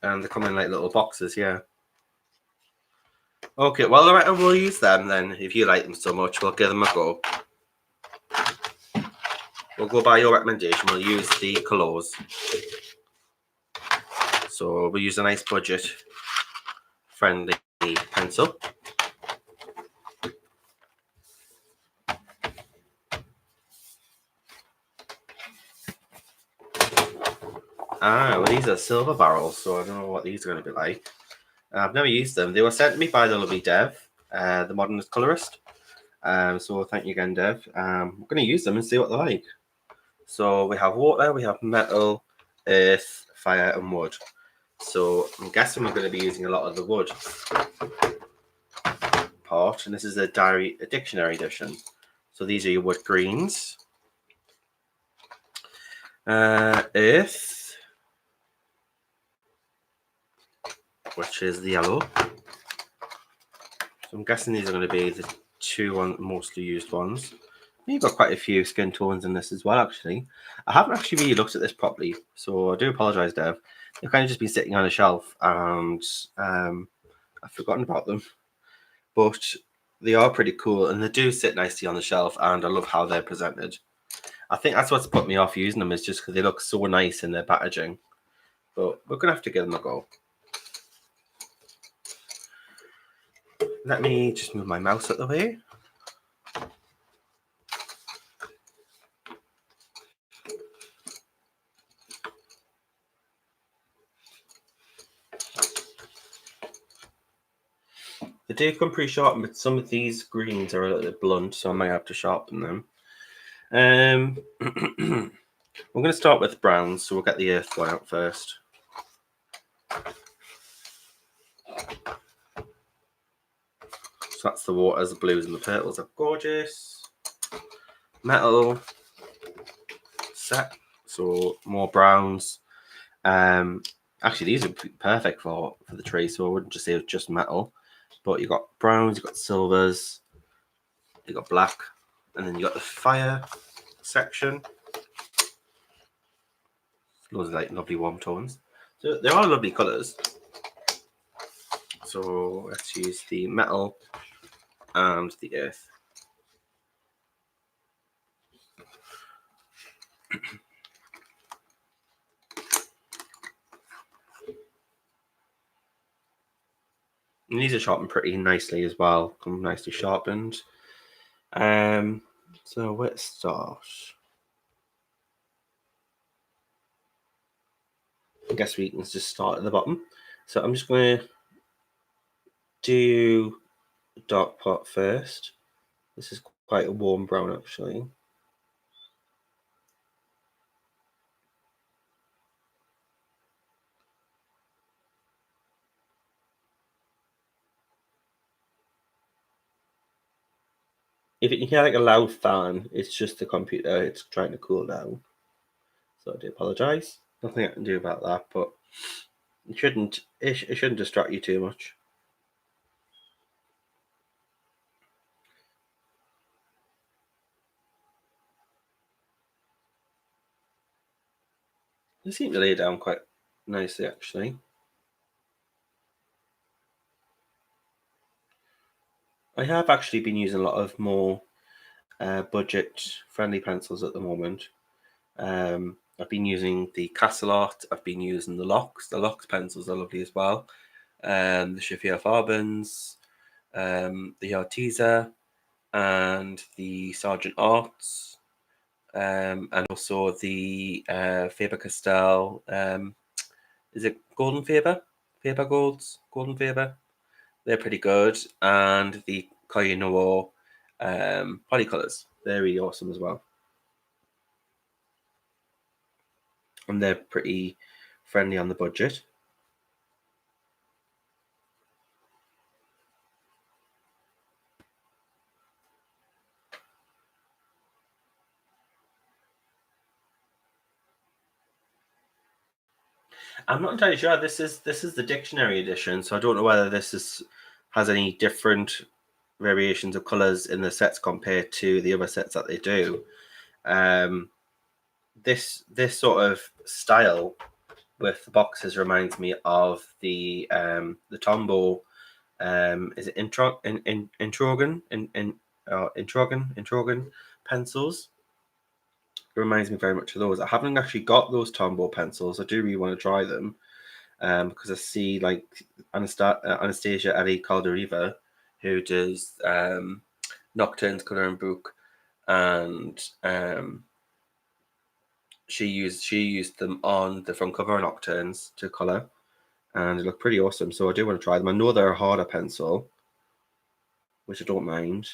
And they come in like little boxes, yeah. Okay, well, Loretta, we'll use them then. If you like them so much, we'll give them a go. We'll go by your recommendation. We'll use the colours. So we'll use a nice budget-friendly pencil. Well, these are silver barrels, so I don't know what these are going to be like. I've never used them. They were sent to me by the lovely Dev, the modernist colorist. So thank you again, Dev. We're going to use them and see what they're like. So we have water, we have metal, earth, fire, and wood. So I'm guessing we're going to be using a lot of the wood part, and this is a dictionary edition. So these are your wood greens. Earth, which is the yellow. So I'm guessing these are going to be the two mostly used ones. You've got quite a few skin tones in this as well, actually. I haven't actually really looked at this properly, so I do apologise, Dev. They've kind of just been sitting on a shelf, and I've forgotten about them. But they are pretty cool, and they do sit nicely on the shelf, and I love how they're presented. I think that's what's put me off using them, is just because they look so nice in their packaging. But we're going to have to give them a go. Let me just move my mouse out of the way. They do come pre-sharpened, but some of these greens are a little bit blunt, so I might have to sharpen them. We're going to start with browns, so we'll get the earth one out first. So that's the waters, the blues, and the purples are gorgeous. Metal set, so more browns. Actually, these are perfect for the tree, so I wouldn't just say it's just metal. But you got browns, you got silvers, you got black, and then you got the fire section. Those are like lovely warm tones. So they are lovely colours. So let's use the metal and the earth. And these are sharpened pretty nicely as well. Come nicely sharpened. So let's start. I guess we can just start at the bottom. So I'm just going to do dark pot first. This is quite a warm brown actually. If you hear like a loud fan, it's just the computer, it's trying to cool down. So I do apologise. Nothing I can do about that, but it shouldn't distract you too much. They seem to lay it down quite nicely actually. I have actually been using a lot of more budget-friendly pencils at the moment. I've been using the Castle Art. I've been using the Lox. The Lox pencils are lovely as well. The Schiffer Farbens, the Arteza, and the Sargent Arts, and also the Faber-Castell. Is it Golden Faber? Faber Golds? Golden Faber? They're pretty good. And the Koyo Noir Polycolors. They're really awesome as well. And they're pretty friendly on the budget. I'm not entirely sure. This is the dictionary edition, so I don't know whether has any different variations of colors in the sets compared to the other sets that they do. This sort of style with the boxes reminds me of the Tombow. Is it Introgan pencils? It reminds me very much of those. I haven't actually got those Tombow pencils. I do really want to try them because I see like Anastasia Ali Calderiva, who does Nocturne's Coloring Book, and she used them on the front cover of Nocturnes to colour, and they look pretty awesome. So I do want to try them. I know they're a harder pencil, which I don't mind.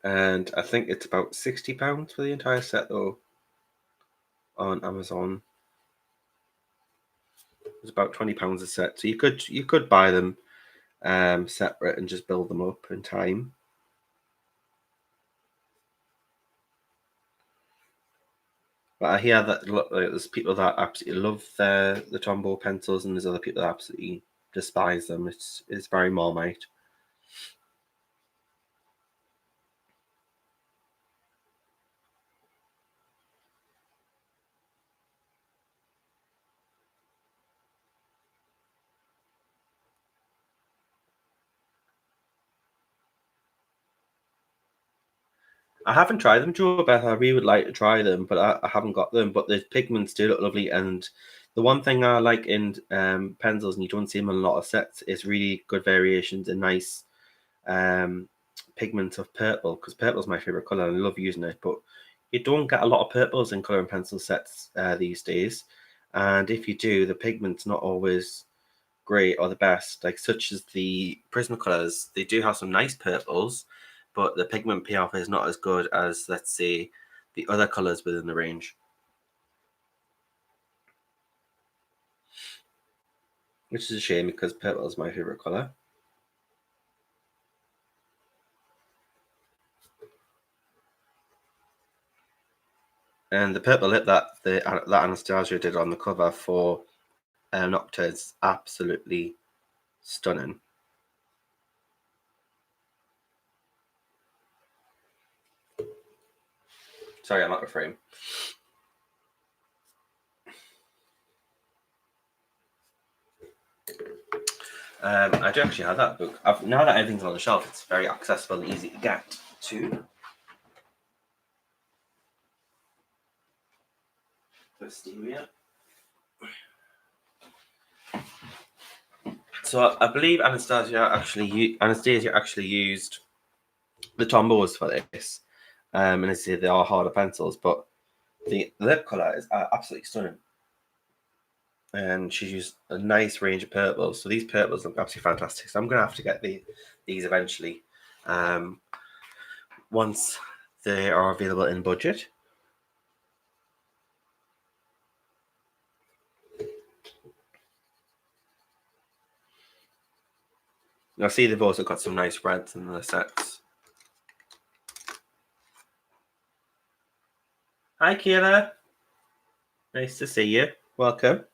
And I think it's about £60 for the entire set though on Amazon. It's about £20 a set. So you could buy them separate and just build them up in time. But I hear that there's people that absolutely love the Tombow pencils, and there's other people that absolutely despise them. It's very Marmite. I haven't tried them, Joe, but I really would like to try them, but I haven't got them. But the pigments do look lovely, and the one thing I like in pencils, and you don't see them in a lot of sets, is really good variations and nice pigments of purple, because purple is my favorite color and I love using it. But you don't get a lot of purples in color and pencil sets these days, and if you do, the pigment's not always great or the best, like such as the Prismacolors. They do have some nice purples, but the pigment payoff is not as good as, let's say, the other colors within the range. Which is a shame because purple is my favorite color. And the purple lip that Anastasia did on the cover for Nocta is absolutely stunning. Sorry, I'm out of frame. I do actually have that book. Now that everything's on the shelf, it's very accessible and easy to get to. Wisteria. So I believe Anastasia actually used the Tombows for this, and I say they are harder pencils, but the lip color is absolutely stunning. And she's used a nice range of purples. So these purples look absolutely fantastic. So I'm gonna have to get these eventually, once they are available in budget. I see they've also got some nice reds in the sets. Hi, Kayla. Nice to see you. Welcome.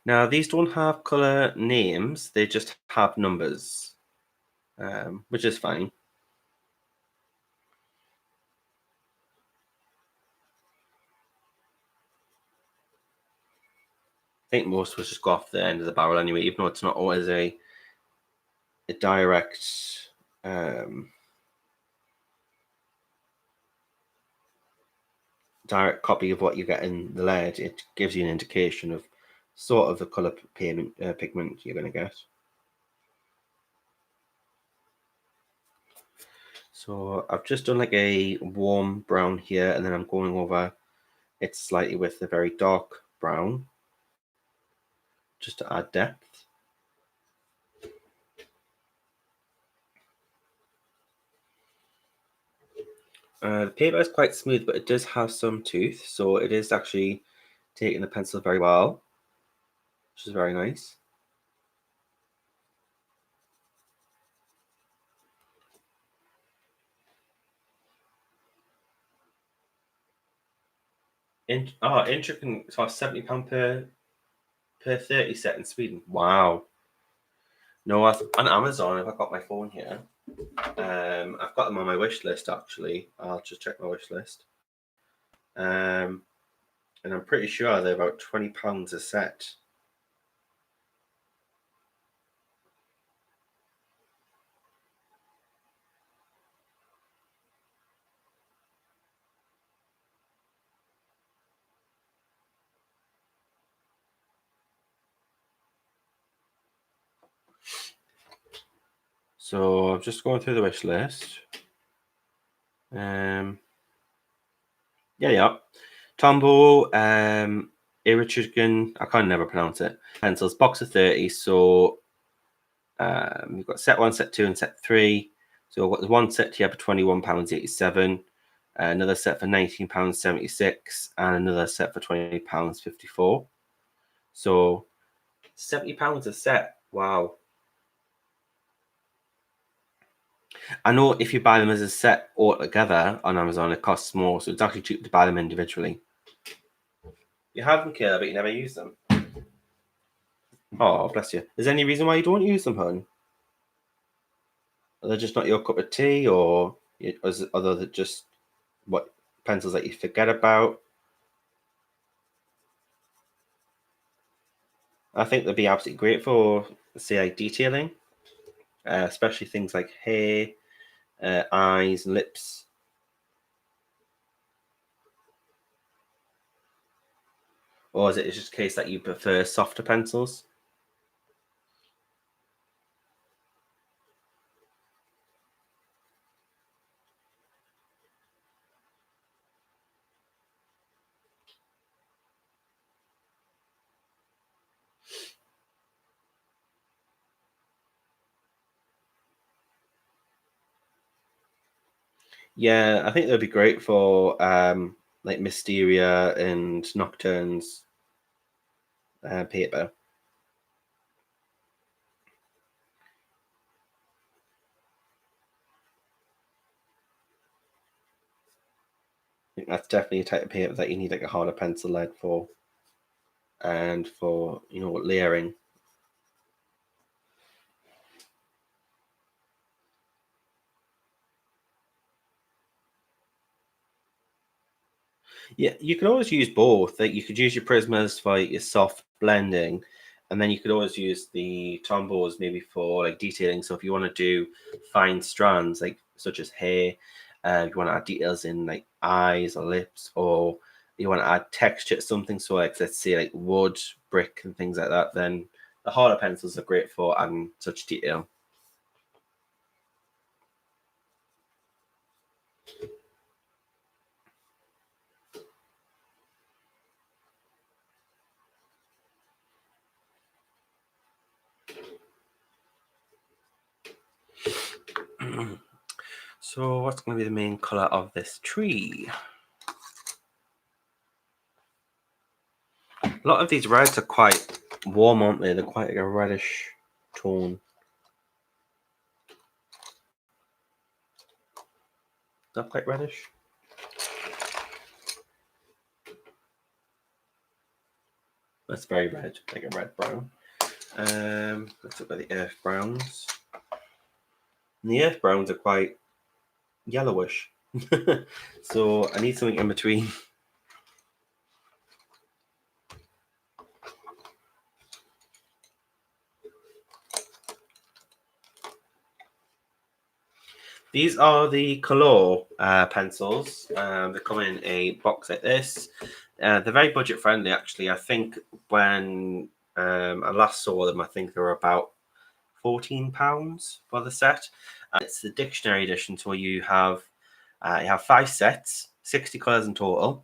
Now, these don't have color names, they just have numbers, which is fine. I think most will just go off the end of the barrel anyway, even though it's not always a direct direct copy of what you get in the lead. It gives you an indication of sort of the color pigment you're going to get. So I've just done like a warm brown here, and then I'm going over it slightly with a very dark brown, just to add depth. The paper is quite smooth, but it does have some tooth, so it is actually taking the pencil very well, which is very nice. Intra can cost £70 per 30 set in Sweden. Wow. No, on Amazon, if I've got my phone here, I've got them on my wish list actually. I'll just check my wish list. And I'm pretty sure they're about £20 a set. So I'm just going through the wish list. Yeah. Tombow, Irichurgan, I can never pronounce it. Pencils, box of 30. So you've got set 1, set 2, and set 3. So I've got the one set here for £21.87, another set for £19.76, and another set for £20.54. So £70 a set. Wow. I know if you buy them as a set all together on Amazon, it costs more, so it's actually cheap to buy them individually. You have them, Kayla, but you never use them. Oh, bless you. Is there any reason why you don't use them, hon? Are they just not your cup of tea, or are they just what pencils that you forget about? I think they'd be absolutely great for, say, like detailing, especially things like hair, eyes, lips. Or is it just a case that you prefer softer pencils? Yeah, I think they'd be great for like Mysteria and Nocturne's paper. I think that's definitely a type of paper that you need like a harder pencil lead for, and for layering. Yeah, you can always use both. Like you could use your Prismas for your soft blending, and then you could always use the Tombows maybe for like detailing. So if you want to do fine strands, like such as hair, if you want to add details in like eyes or lips, or you want to add texture to something, so like let's say like wood, brick, and things like that, then the harder pencils are great for adding such detail. So what's going to be the main color of this tree? A lot of these reds are quite warm, aren't they? They're quite like a reddish tone. Not quite reddish. That's very red, like a red brown. Let's look at the earth browns. And the earth browns are quite yellowish. So I need something in between. These are the Color pencils. They come in a box like this. They're very budget friendly, actually. I think when I last saw them, I think they were about £14 for the set. It's the dictionary edition, so you have 5 sets, 60 colours in total.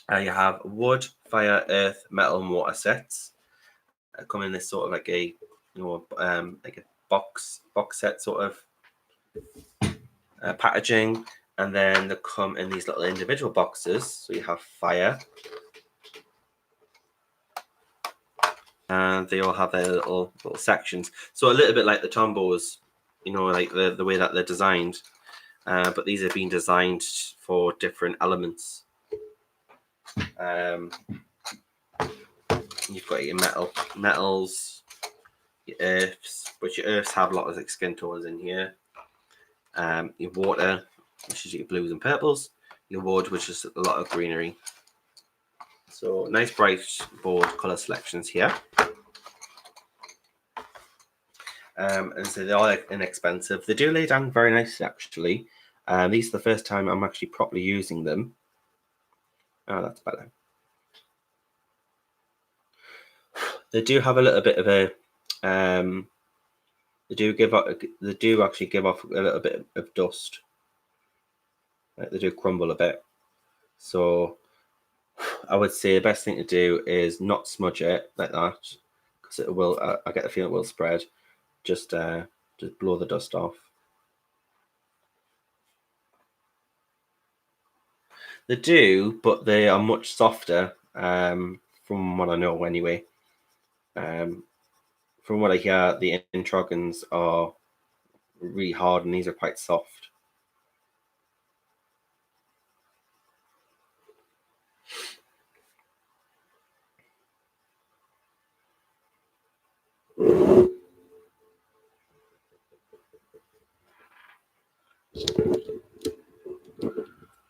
You have wood, fire, earth, metal, and water sets. Come in this sort of like a like a box set sort of packaging, and then they come in these little individual boxes. So you have fire, and they all have their little sections. So a little bit like the Tombows, like the way that they're designed. But these have been designed for different elements. You've got your metals, your earths, but your earths have a lot of like skin tones in here. Your water, which is your blues and purples. Your wood, which is a lot of greenery. So nice bright bold color selections here. And so they're all like inexpensive. They do lay down very nicely, actually. These are the first time I'm actually properly using them. Oh, that's better. They do have a little bit of a they do actually give off a little bit of dust. They do crumble a bit. So I would say the best thing to do is not smudge it like that, because it will. I get the feeling it will spread. Just blow the dust off. They do, but they are much softer. From what I know, anyway. Um, from what I hear, the Introgons are really hard, and these are quite soft.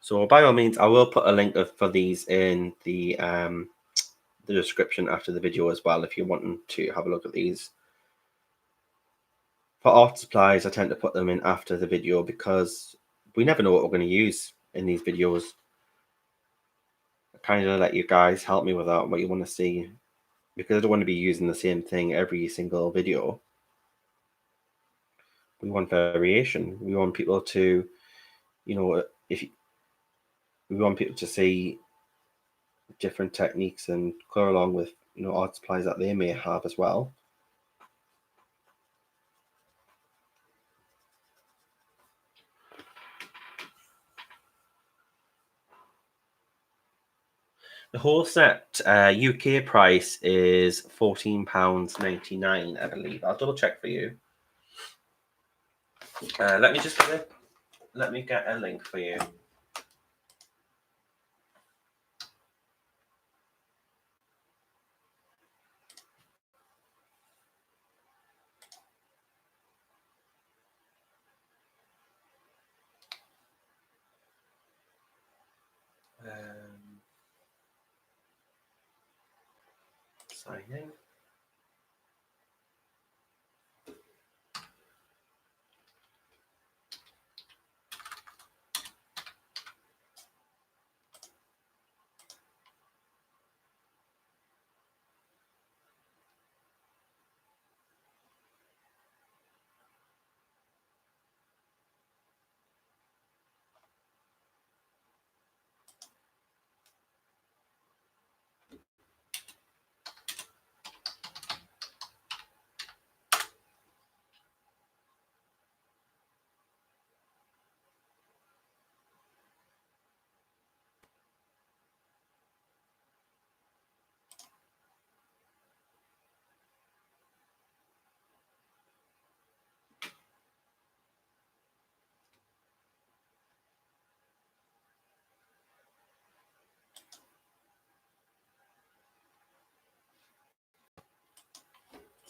So by all means, I will put a link for these in the description after the video as well, if you're wanting to have a look at these. For art supplies, I tend to put them in after the video because we never know what we're going to use in these videos. I kind of let you guys help me with that, what you want to see, because I don't want to be using the same thing every single video. We want variation. We want people to, if we want people to see different techniques and go along with art supplies that they may have as well. The whole set UK price is £14.99, I believe. I'll double check for you. Let me get a link for you. Sign in.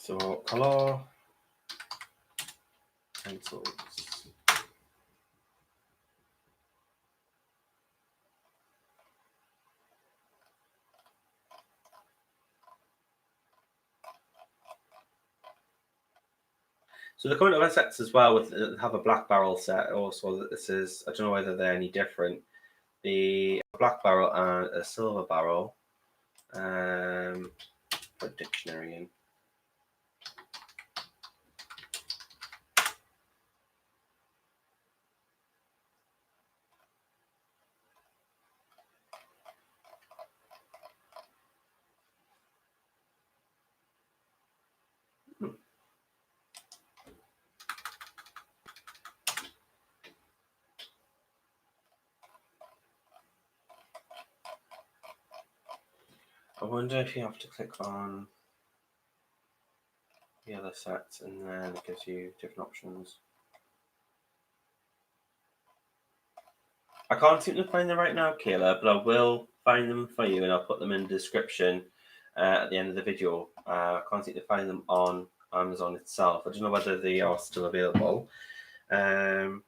So color pencils. So the current other sets as well with have a black barrel set also. This is, I don't know whether they're any different. The black barrel and a silver barrel. Put dictionary in. I wonder if you have to click on the other sets and then it gives you different options. I can't seem to find them right now, Kayla, but I will find them for you and I'll put them in the description at the end of the video. I can't seem to find them on Amazon itself. I don't know whether they are still available. Let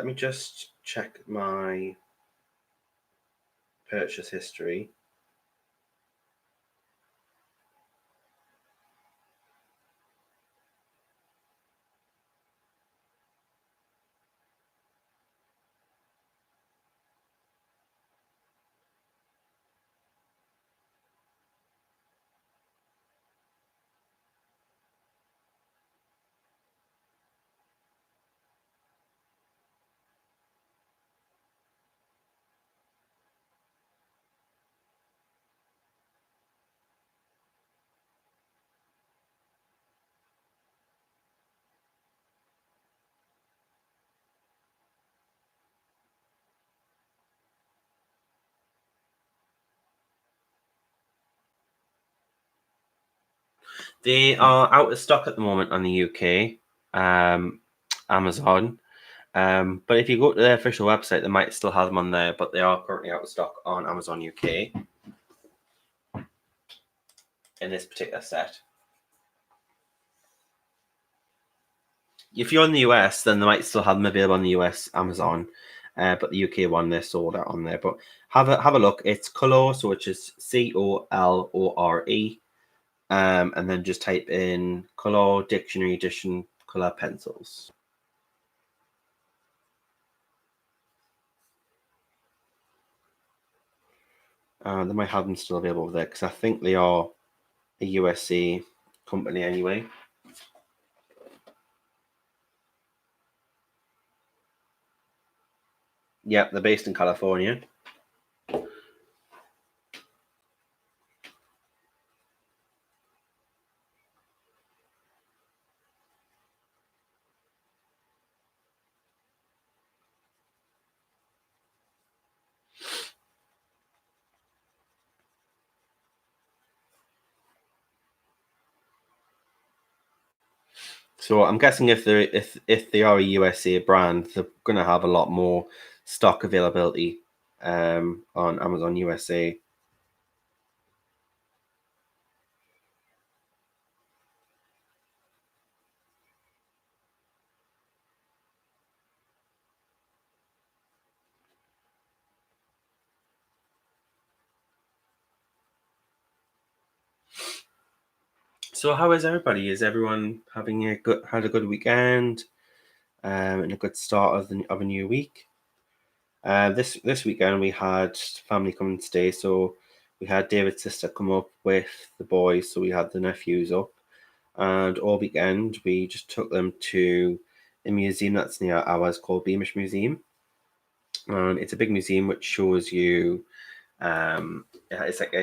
me just check my purchase history. They are out of stock at the moment on the UK Amazon. But if you go to their official website, they might still have them on there, but they are currently out of stock on Amazon UK in this particular set. If you're in the US, then they might still have them available on the US Amazon, but the UK one they're sold out on there. But have a look. It's Color, so which is COLORE, and then just type in Color Dictionary Edition Color Pencils. They might have them still available there because I think they are a USC company anyway. Yeah, they're based in California. So I'm guessing if they are a USA brand, they're gonna have a lot more stock availability on Amazon USA. So how is everybody? Is everyone having had a good weekend and a good start of a new week? This weekend we had family come and stay, so we had David's sister come up with the boys, so we had the nephews up, and all weekend we just took them to a museum that's near ours called Beamish Museum, and it's a big museum which shows you, it's like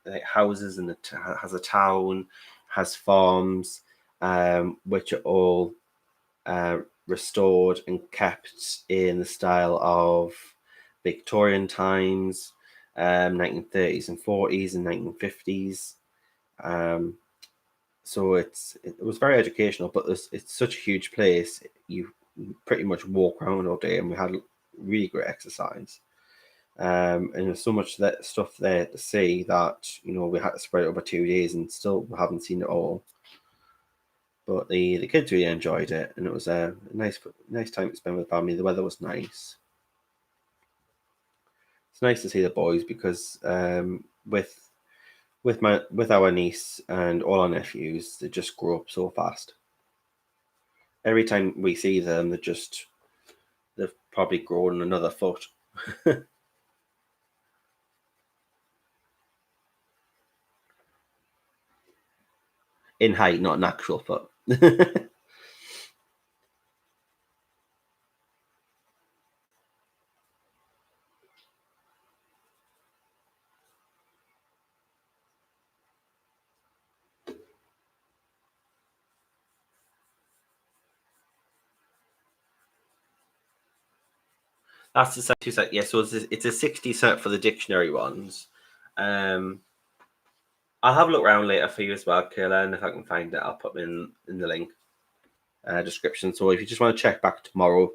like houses and has a town, has farms, which are all uh, restored and kept in the style of Victorian times, 1930s and 40s and 1950s. Um, so it was very educational, but it's such a huge place. You pretty much walk around all day, and we had really great exercise. And there's so much that stuff there to see that we had to spread it over 2 days, and still haven't seen it all. But the kids really enjoyed it, and it was a nice time to spend with family. The weather was nice. It's nice to see the boys because with our niece and all our nephews, they just grow up so fast. Every time we see them, they've probably grown another foot in height, not an actual foot. That's the two set. Yeah, so it's a 60 set for the dictionary ones. Um, I'll have a look around later for you as well, Kayla, and if I can find it, I'll put them in the link description. So if you just want to check back tomorrow,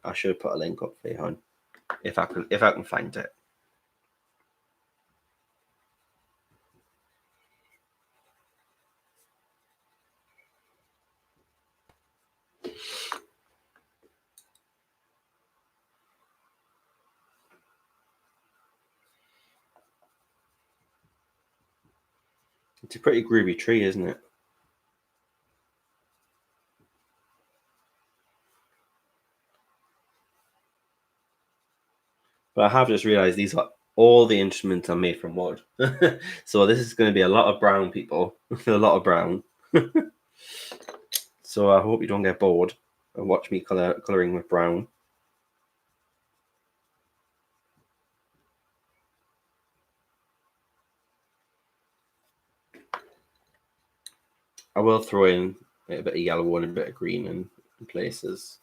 I should put a link up for you, hon, if I can find it. It's a pretty groovy tree, isn't it? But I have just realised these are all the instruments are made from wood. So this is going to be a lot of brown, people. A lot of brown. So I hope you don't get bored and watch me colouring with brown. I will throw in a bit of yellow and a bit of green in places.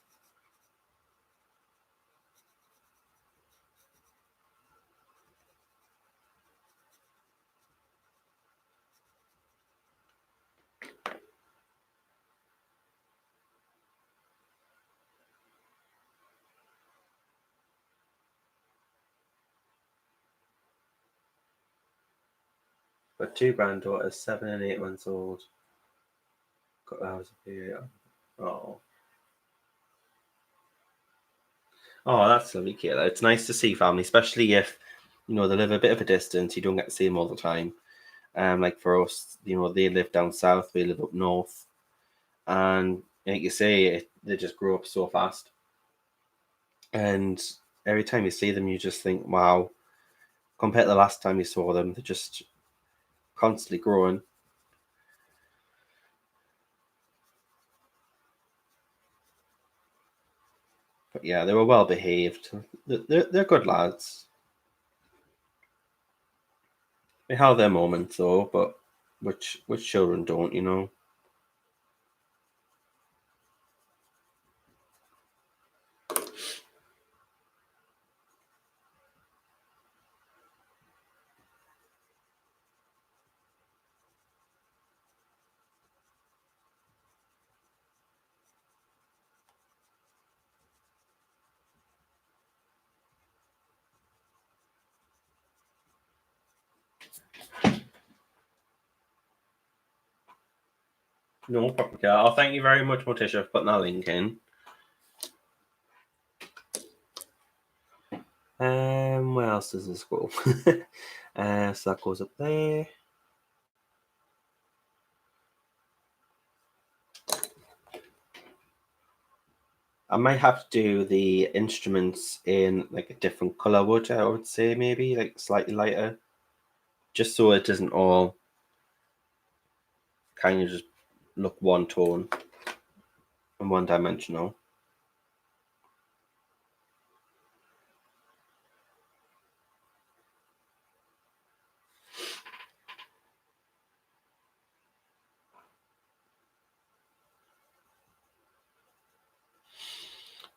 But two granddaughters, 7 and 8 months old. Couple hours of period. Oh. Oh, that's lovely, Kayla. It's nice to see family, especially if they live a bit of a distance. You don't get to see them all the time. Like for us, they live down south, we live up north, and like you say, they just grow up so fast. And every time you see them, you just think, wow, compared to the last time you saw them, they're just constantly growing. But yeah, they were well behaved. They're good lads. They have their moments though, but which children don't. No problem. Oh, thank you very much, Morticia, for putting that link in. Where else does this go? So that goes up there. I might have to do the instruments in like a different color wood, I would say, maybe like slightly lighter, just so it doesn't all kind of just look one tone and one dimensional.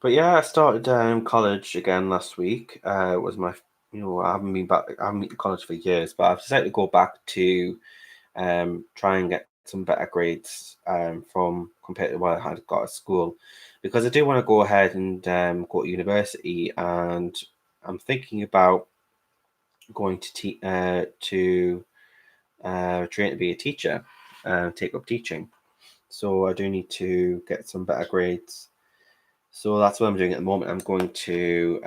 But yeah, I started college again last week. It was my, I haven't been back. I haven't been to college for years, but I've decided to go back to try and get some better grades from compared to what I had got at school, because I do want to go ahead and go to university, and I'm thinking about going to train to be a teacher and take up teaching. So I do need to get some better grades. So that's what I'm doing at the moment. I'm going to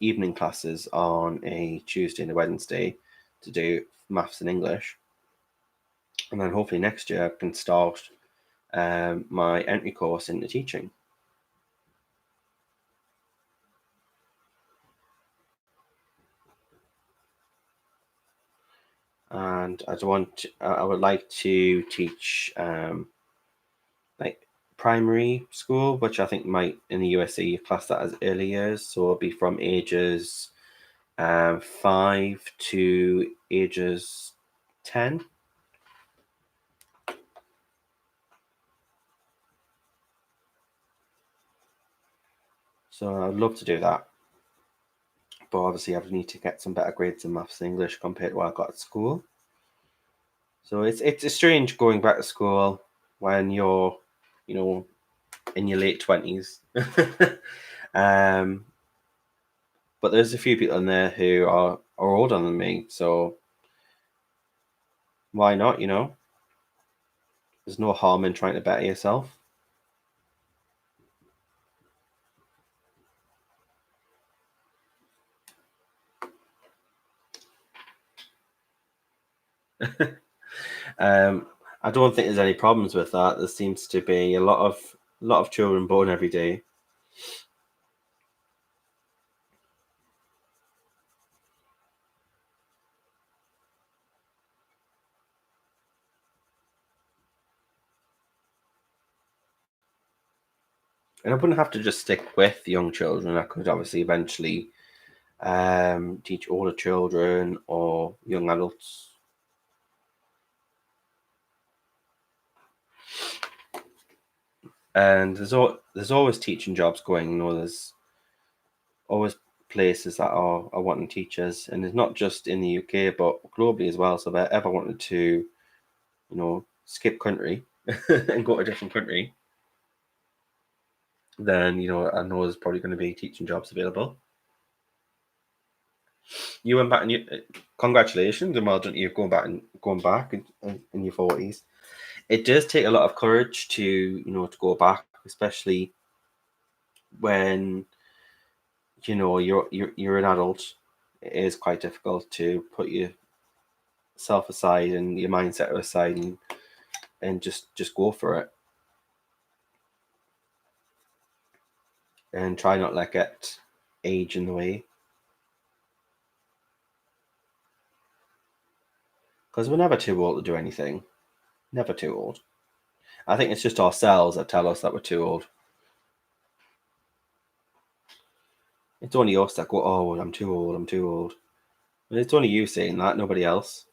evening classes on a Tuesday and a Wednesday to do maths and English. And then hopefully next year I can start my entry course into teaching. And I would like to teach like primary school, which I think might in the USA you class that as early years. So it'll be from ages 5 to ages 10. So I'd love to do that. But obviously I need to get some better grades in maths and English compared to what I got at school. So it's strange going back to school when you're, in your late 20s. But there's a few people in there who are older than me, so why not, There's no harm in trying to better yourself. I don't think there's any problems with that. There seems to be a lot of children born every day. And I wouldn't have to just stick with young children. I could obviously eventually teach older children or young adults. And there's always teaching jobs going. There's always places that are wanting teachers, and it's not just in the UK but globally as well. So if I ever wanted to, skip country and go to a different country, then I know there's probably going to be teaching jobs available. You went back and congratulations and well done. You're going back in your 40s. It does take a lot of courage to go back, especially when you're an adult. It is quite difficult to put yourself aside and your mindset aside and just go for it and try not let get age in the way, because we're never too old to do anything. Never too old. I think it's just ourselves that tell us that we're too old. It's only us that go, oh, I'm too old, I'm too old. And it's only you saying that, nobody else.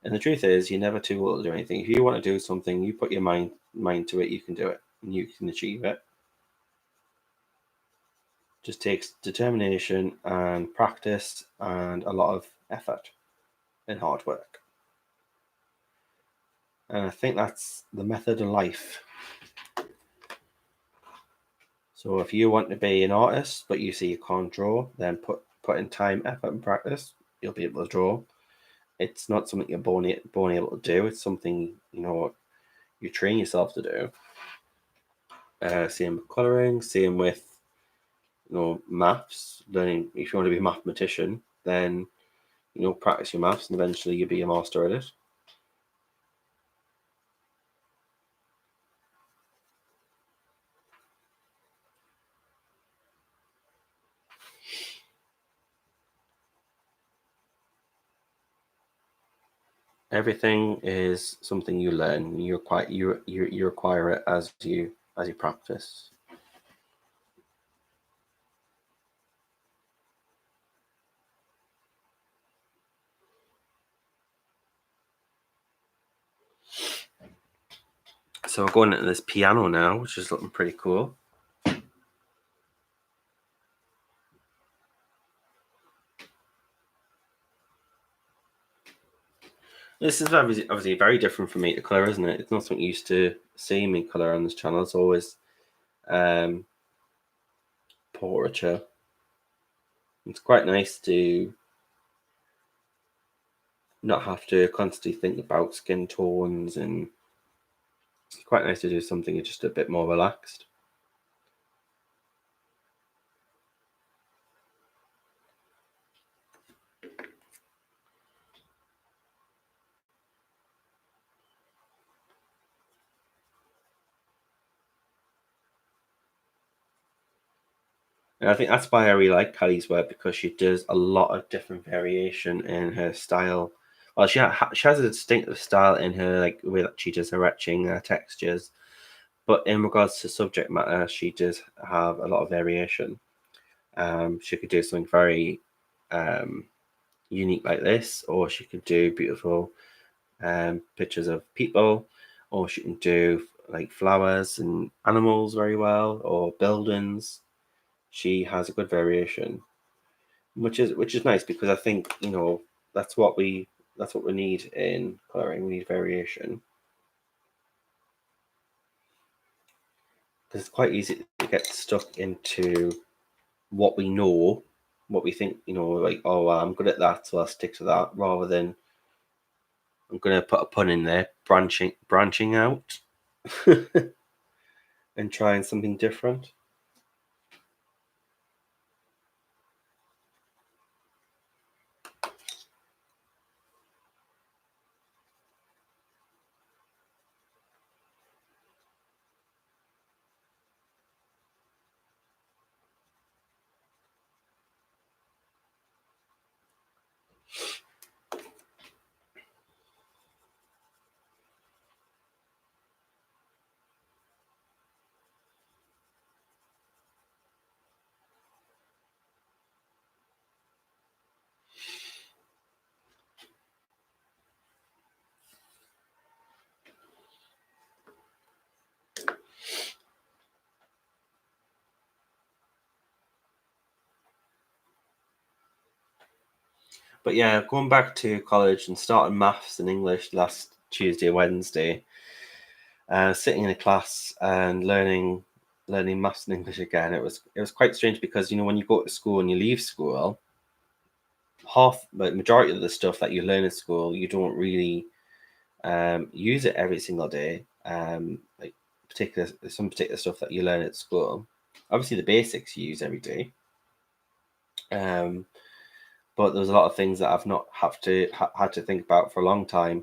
And the truth is, you're never too old to do anything. If you want to do something, you put your mind to it, you can do it, and you can achieve it. Just takes determination and practice and a lot of effort and hard work. And I think that's the method of life. So if you want to be an artist, but you see you can't draw, then put in time, effort, and practice. You'll be able to draw. It's not something you're born able to do. It's something you're you train yourself to do. Same with colouring, same with maths. Learning, if you want to be a mathematician, then practice your maths, and eventually you'll be a master at it. Everything is something you learn. You acquire it as you practice. So we're going into this piano now, which is looking pretty cool. This is obviously very different from me to colour, isn't it? It's not something you used to see me colour on this channel. It's always portraiture. It's quite nice to not have to constantly think about skin tones, and it's quite nice to do something just a bit more relaxed. And I think that's why I really like Callie's work, because she does a lot of different variation in her style. Well, she has a distinctive style in her way that she does her etching, her textures. But in regards to subject matter, she does have a lot of variation. She could do something very unique like this, or she could do beautiful pictures of people, or she can do like flowers and animals very well, or buildings. She has a good variation, which is nice, because I think that's what we need in coloring. We need variation, because it's quite easy to get stuck into what we know, what we think, like, oh, well, I'm good at that, so I'll stick to that, rather than, I'm going to put a pun in there, branching out and trying something different. But yeah, going back to college and starting maths and English last Tuesday, Wednesday, sitting in a class and learning maths and English again, it was quite strange, because when you go to school and you leave school, majority of the stuff that you learn at school, you don't really use it every single day. Like some particular stuff that you learn at school, obviously the basics you use every day. But there's a lot of things that I've not had to think about for a long time,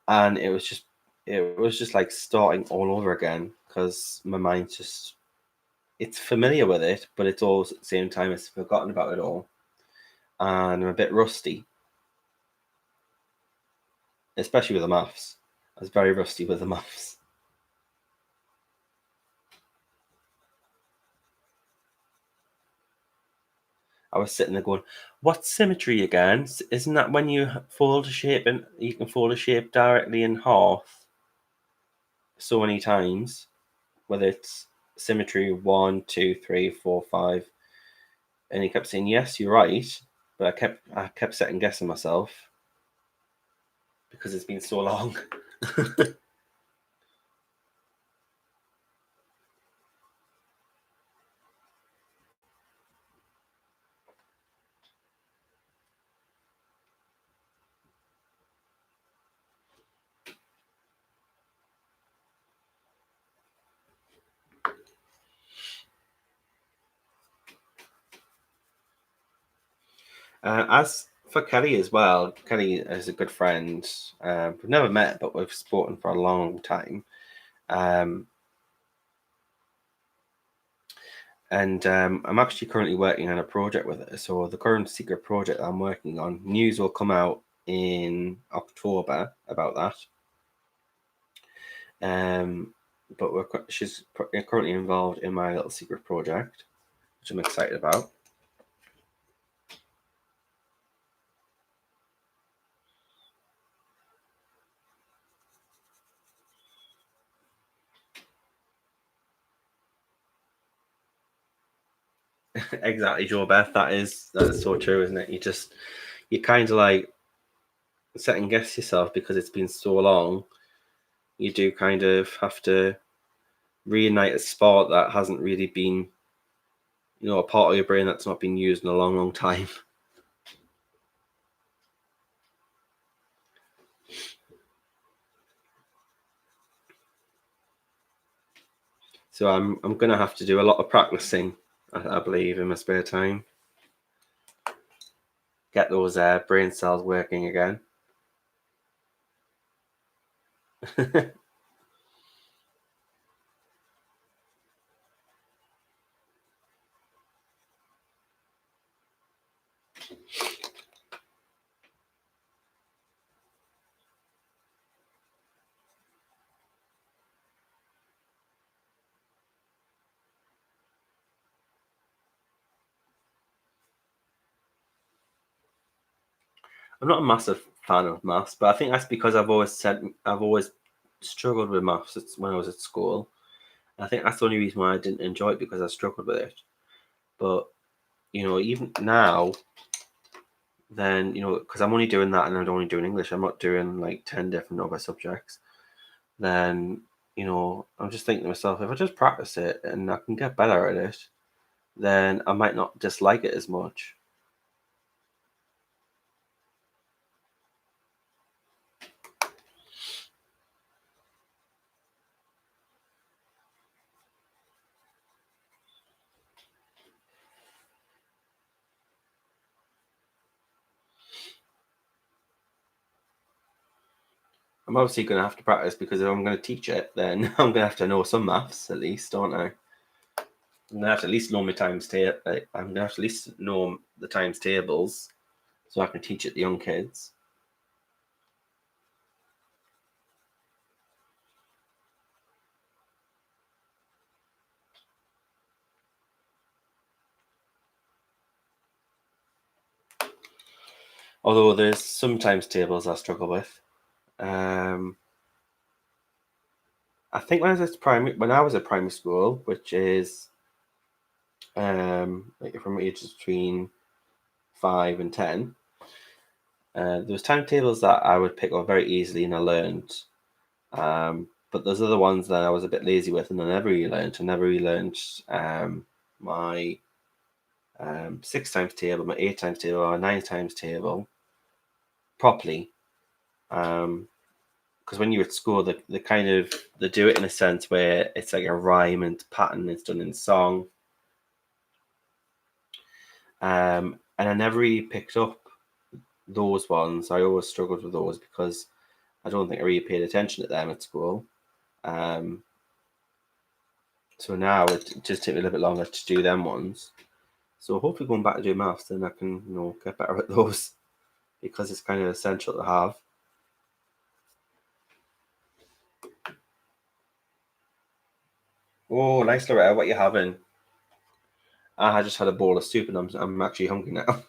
and it was just like starting all over again, because my mind just, it's familiar with it, but it's all at the same time it's forgotten about it all, and I'm a bit rusty, especially with the maths. I was very rusty with the maths. I was sitting there going, "What's symmetry again? Isn't that when you fold a shape, and you can fold a shape directly in half so many times? Whether it's symmetry 1, 2, 3, 4, 5." And he kept saying, "Yes, you're right," but I kept second guessing myself, because it's been so long. As for Kelly as well, Kelly is a good friend. We've never met, but we've spoken for a long time. Um, and I'm actually currently working on a project with her. So the current secret project I'm working on, news will come out in October about that. But she's currently involved in my little secret project, which I'm excited about. Exactly, Joe Beth. That is so true, isn't it? You kind of like second guess yourself because it's been so long. You do kind of have to reunite a sport that hasn't really been, a part of your brain that's not been used in a long, long time. So I'm gonna have to do a lot of practicing, I believe, in my spare time. Get those brain cells working again. I'm not a massive fan of maths, but I think that's because I've always struggled with maths when I was at school. I think that's the only reason why I didn't enjoy it, because I struggled with it. But even now, then because I'm only doing that and I'm only doing English, I'm not doing like 10 different other subjects. Then I'm just thinking to myself, if I just practice it and I can get better at it, then I might not dislike it as much. I'm obviously going to have to practice, because if I'm going to teach it, then I'm going to have to know some maths at least, don't I? I'm going to have to at least know my times table. I'm going to have to at least know the times tables so I can teach it to young kids. Although there's some times tables I struggle with. I think when I was at primary school, which is like from ages between 5 and 10, there was timetables that I would pick up very easily and I learned. But those other ones that I was a bit lazy with and I never really learned. I never really learned my 6 times table, my 8 times table, or my 9 times table properly. Because when you're at school, they do it in a sense where it's like a rhyme and pattern. It's done in song. And I never really picked up those ones. I always struggled with those because I don't think I really paid attention to them at school. Um, so now it just takes me a little bit longer to do them ones. So hopefully going back to do maths, then I can get better at those, because it's kind of essential to have. Oh, nice, Loretta. What you having? I just had a bowl of soup and I'm actually hungry now.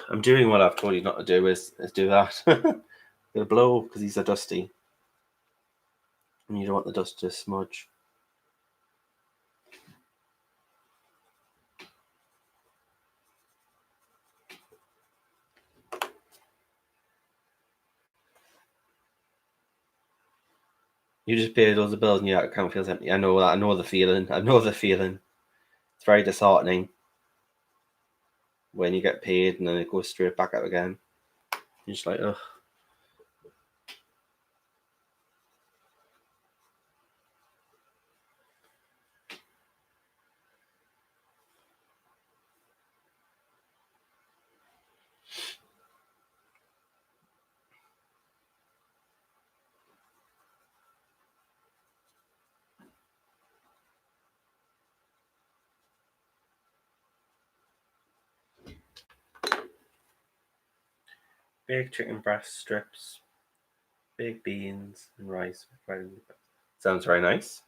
I'm doing what I've told you not to do, is do that. Gonna blow because these are dusty, and you don't want the dust to smudge. You just pay loads of bills and your account feels empty. I know that. I know the feeling. I know the feeling. It's very disheartening when you get paid and then it goes straight back up again. You're just like, ugh. Baked chicken breast strips, baked beans, and rice. Sounds very nice.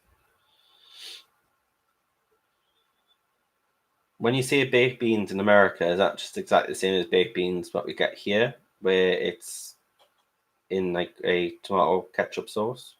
When you say baked beans in America, is that just exactly the same as baked beans what we get here, where it's in like a tomato ketchup sauce?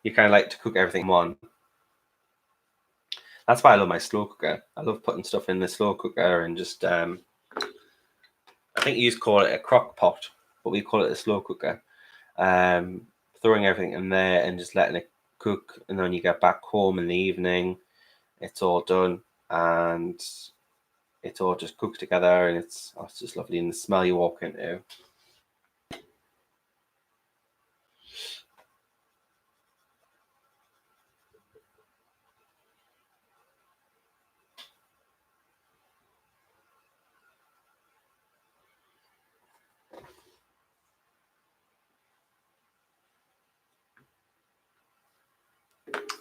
You kind of like to cook everything in one. That's why I love my slow cooker. I love putting stuff in the slow cooker and just I think you used to call it a crock pot, but we call it a slow cooker. Um, Throwing everything in there and just letting it cook, and then you get back home in the evening, it's all done, and it's all just cooked together, and it's just lovely. And the smell you walk into.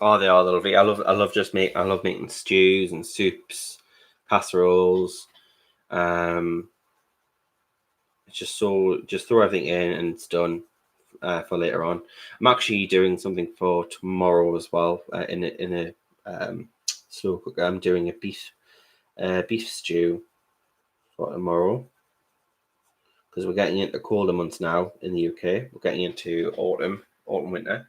Oh, they are lovely. I love making stews and soups, casseroles. Um, it's just throw everything in and it's done for later on. I'm actually doing something for tomorrow as well in a slow cooker. I'm doing a beef stew for tomorrow because we're getting into colder months now in the UK. We're getting into autumn winter.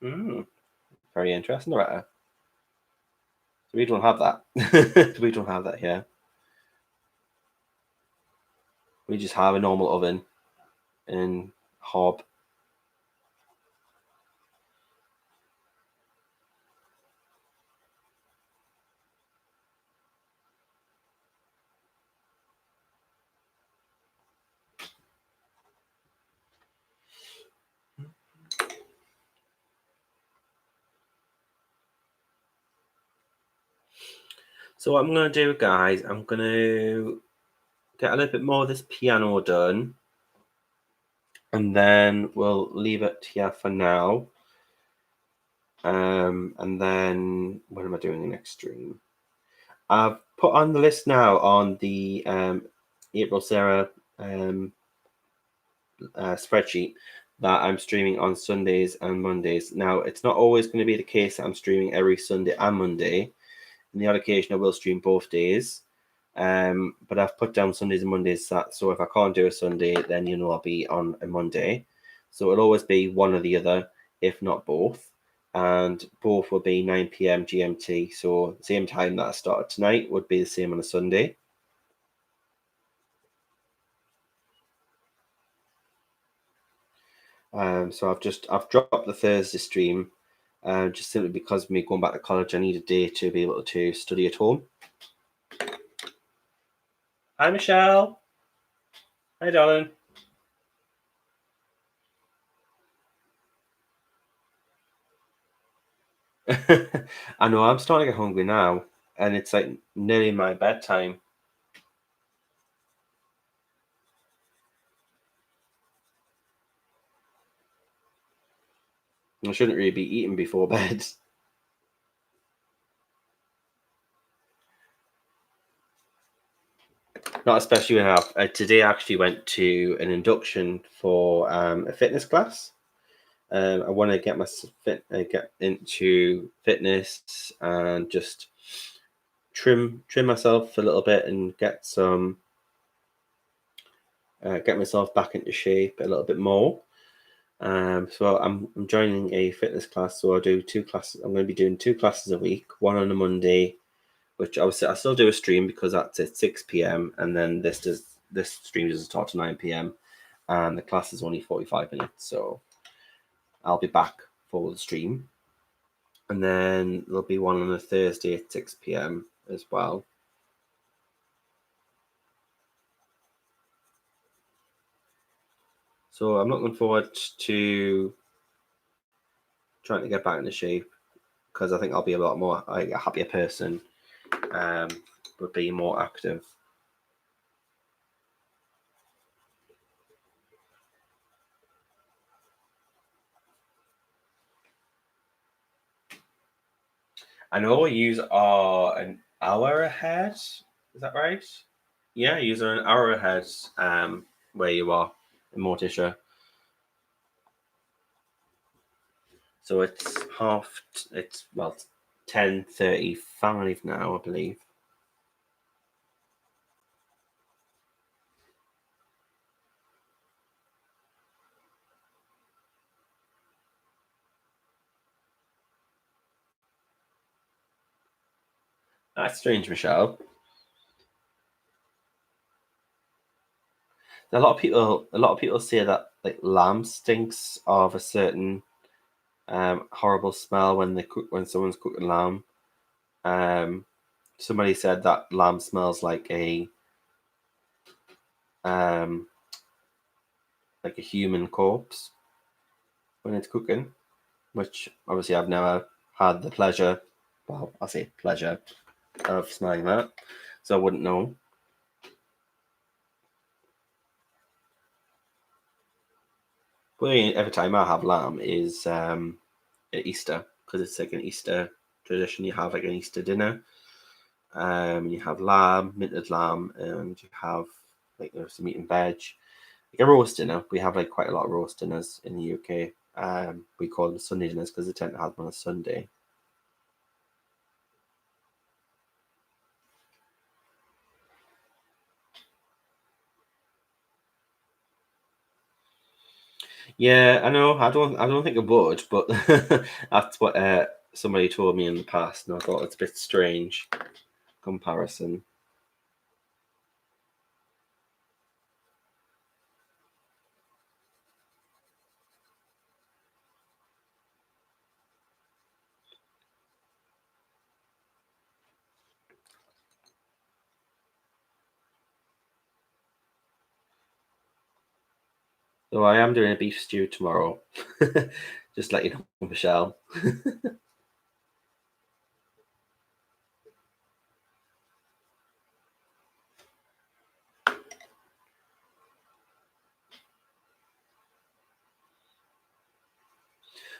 Mm, very interesting, right? We don't have that. We don't have that here. We just have a normal oven and hob. So what I'm gonna do, guys, I'm gonna get a little bit more of this piano done, and then we'll leave it here for now. And then what am I doing in the next stream? I've put on the list now on the April Sarah spreadsheet that I'm streaming on Sundays and Mondays. Now, it's not always going to be the case that I'm streaming every Sunday and Monday. On the odd occasion, I will stream both days. But I've put down Sundays and Mondays, so if I can't do a Sunday, then I'll be on a Monday. So it'll always be one or the other, if not both. And both will be 9 p.m. GMT. So same time that I started tonight would be the same on a Sunday. So I've dropped the Thursday stream, just simply because of me going back to college. I need a day to be able to study at home. Hi, Michelle. Hi, darling. I know I'm starting to get hungry now, and it's like nearly my bedtime. I shouldn't really be eating before bed. Not especially when today I actually went to an induction for a fitness class. I want to get into fitness and just trim myself a little bit and get some get myself back into shape a little bit more. So I'm joining a fitness class. So I'll do 2 classes. I'm going to be doing 2 classes a week. One on a Monday, which obviously I still do a stream because that's at 6 p.m. and then this stream doesn't start to 9 p.m. and the class is only 45 minutes. So I'll be back for the stream. And then there'll be one on a Thursday at 6 p.m. as well. So I'm looking forward to trying to get back into shape because I think I'll be a lot more a happier person, but be more active. I know you are an hour ahead. Is that right? Yeah, you are an hour ahead where you are in Morticia. So it's it's 10:35 now, I believe. That's strange, Michelle. A lot of people say that like lamb stinks of a certain horrible smell when someone's cooking lamb. Somebody said that lamb smells um, like a human corpse when it's cooking, which obviously I've never had the pleasure. Well, I say pleasure of smelling that, so I wouldn't know. But every time I have lamb is at Easter because it's like an Easter tradition. You have like an Easter dinner. You have lamb, minted lamb, and you have like there's some meat and veg. Like a roast dinner. We have like quite a lot of roast dinners in the UK. We call them Sunday dinners because they tend to have them on a Sunday. Yeah, I know. I don't think I would, but that's what somebody told me in the past, and I thought it's a bit strange comparison. So I am doing a beef stew tomorrow. Just let you know, Michelle.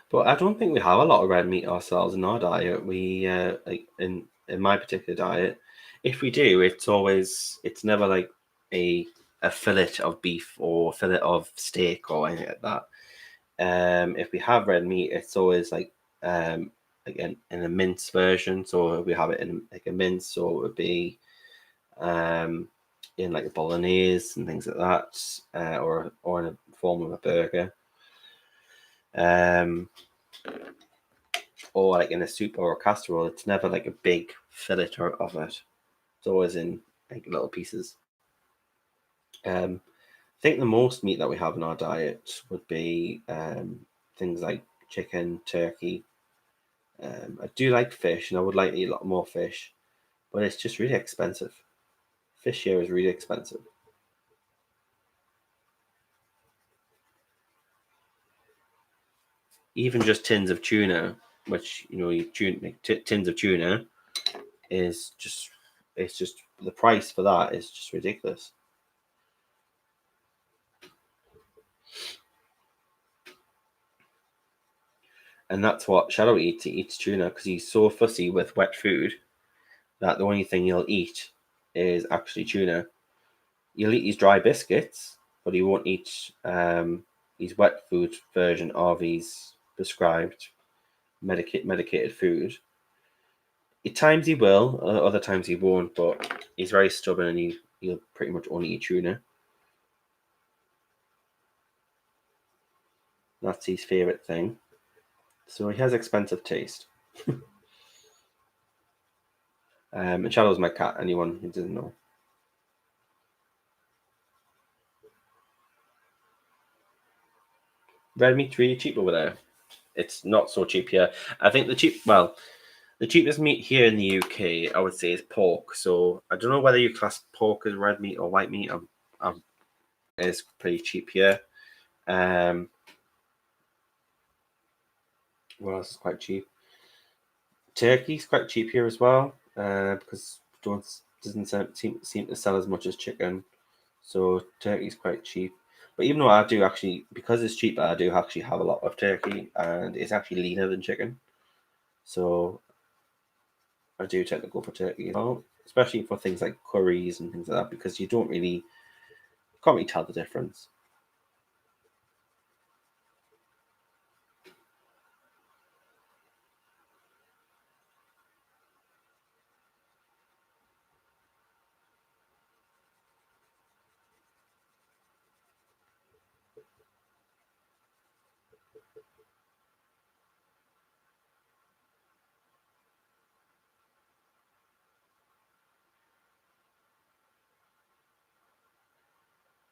But I don't think we have a lot of red meat ourselves in our diet. We like in my particular diet, if we do, it's never like a fillet of beef or fillet of steak or anything like that. If we have red meat, it's always like again in a mince version. So we have it in like a mince, so it would be um in like a bolognese and things like that, or in a form of a burger. Um, or like in a soup or a casserole, it's never like a big fillet of it. It's always in like little pieces. I think the most meat that we have in our diet would be things like chicken, turkey. I do like fish, and I would like to eat a lot more fish, but it's just really expensive. Fish here is really expensive. Even just tins of tuna, which tins of tuna is just it's just the price for that is just ridiculous. And that's what Shadow eats. He eats tuna because he's so fussy with wet food that the only thing he'll eat is actually tuna. He'll eat his dry biscuits, but he won't eat his wet food version of his prescribed medicated food. At times he will, other times he won't, but he's very stubborn and he'll pretty much only eat tuna. That's his favourite thing. So he has expensive taste. And Shadow's my cat, anyone who doesn't know. Red meat's really cheap over there. It's not so cheap here. I think the cheapest meat here in the UK, I would say, is pork. So I don't know whether you class pork as red meat or white meat. It's pretty cheap here. What else is quite cheap? Turkey's quite cheap here as well, because doesn't seem to sell as much as chicken. So turkey's quite cheap. But even though I do actually, because it's cheaper, I do actually have a lot of turkey, and it's actually leaner than chicken. So I do tend to go for turkey as well, especially for things like curries and things like that, because you can't really tell the difference.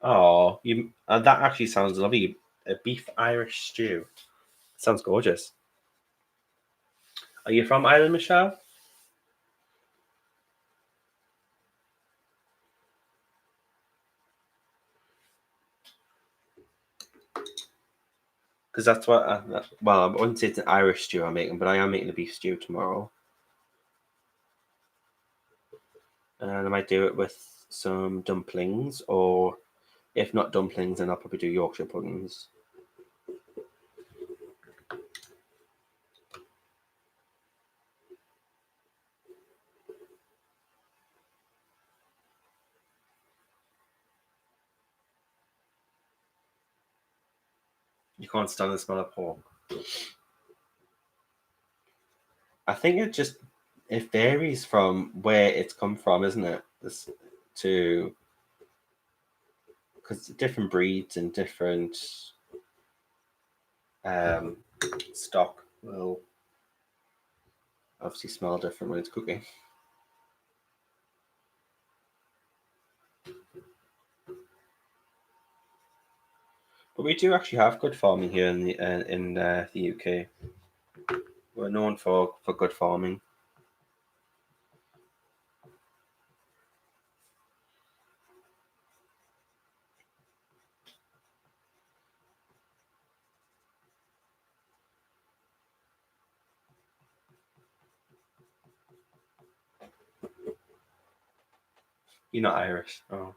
Oh, you that actually sounds lovely. A beef Irish stew sounds gorgeous. Are you from Ireland, Michelle? Because that's what. Well, I wouldn't say it's an Irish stew I'm making, but I am making a beef stew tomorrow, and I might do it with some dumplings, or if not dumplings, then I'll probably do Yorkshire puddings. You can't stand the smell of pork. I think it varies from where it's come from, isn't it? To because different breeds and different um, stock will obviously smell different when it's cooking. But we do actually have good farming here in the UK. We're known for good farming. You're not Irish. Oh,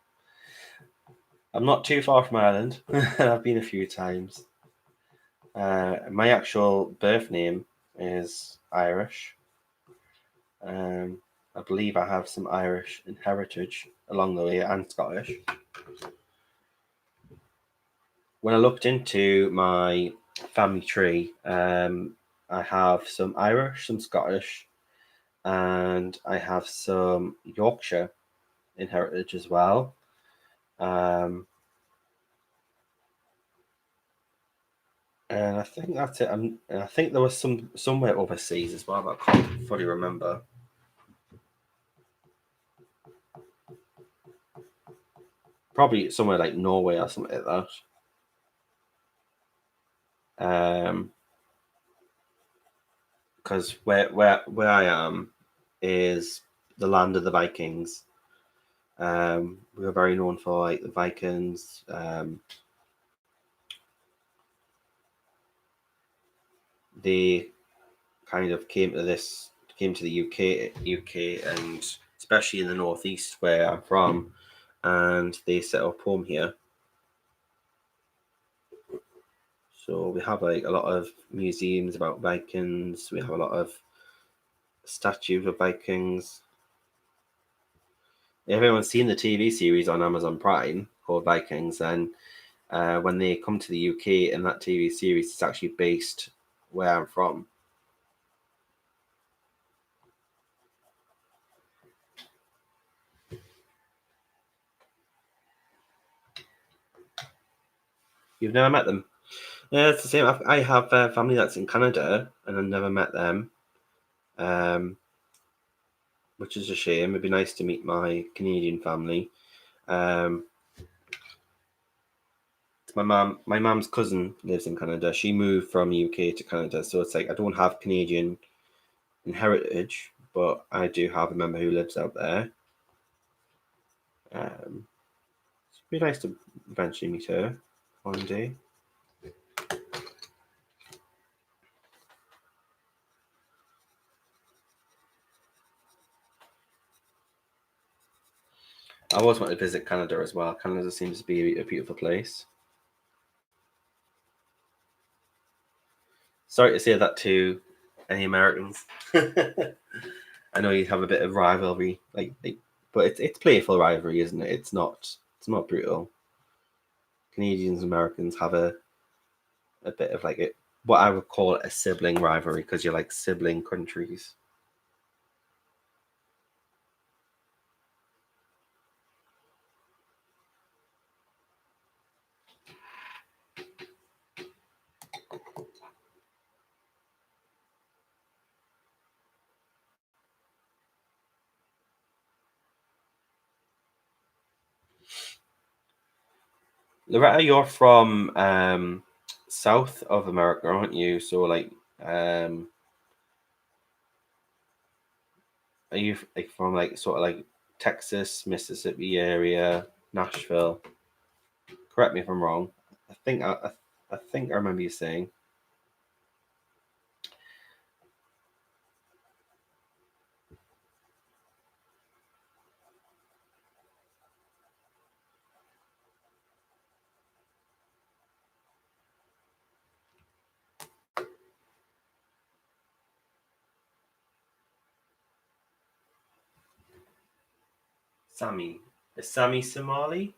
I'm not too far from Ireland. I've been a few times. My actual birth name is Irish. Um, I believe I have some Irish heritage along the way and Scottish. When I looked into my family tree, I have some Irish, some Scottish, and I have some Yorkshire in heritage as well. Um, and I think that's it. And I think there was somewhere overseas as well, but I can't fully remember. Probably somewhere like Norway or something like that. Because where I am is the land of the Vikings. We were very known for like the Vikings. They kind of came to the UK, and especially in the northeast where I'm from, and they set up home here. So we have like a lot of museums about Vikings. We have a lot of statues of Vikings. If anyone's seen the TV series on Amazon Prime called Vikings, then when they come to the UK in that TV series, it's actually based where I'm from. You've never met them? Yeah, it's the same. I have family that's in Canada, and I've never met them, which is a shame. It'd be nice to meet my Canadian family. Um, my mom's cousin lives in Canada. She moved from UK to Canada, so it's like I don't have Canadian in heritage, but I do have a member who lives out there. It'd be nice to eventually meet her one day. I always want to visit Canada as well. Canada seems to be a beautiful place. Sorry to say that to any Americans. I know you have a bit of rivalry, but it's playful rivalry, isn't it? It's not brutal. Canadians and Americans have a bit of like what I would call a sibling rivalry because you're like sibling countries. Loretta, you're from south of America, aren't you? So are you like from like sort of like Texas, Mississippi area, Nashville? Correct me if I'm wrong. I think I think I remember you saying. Sammy. Is Sammy Somali?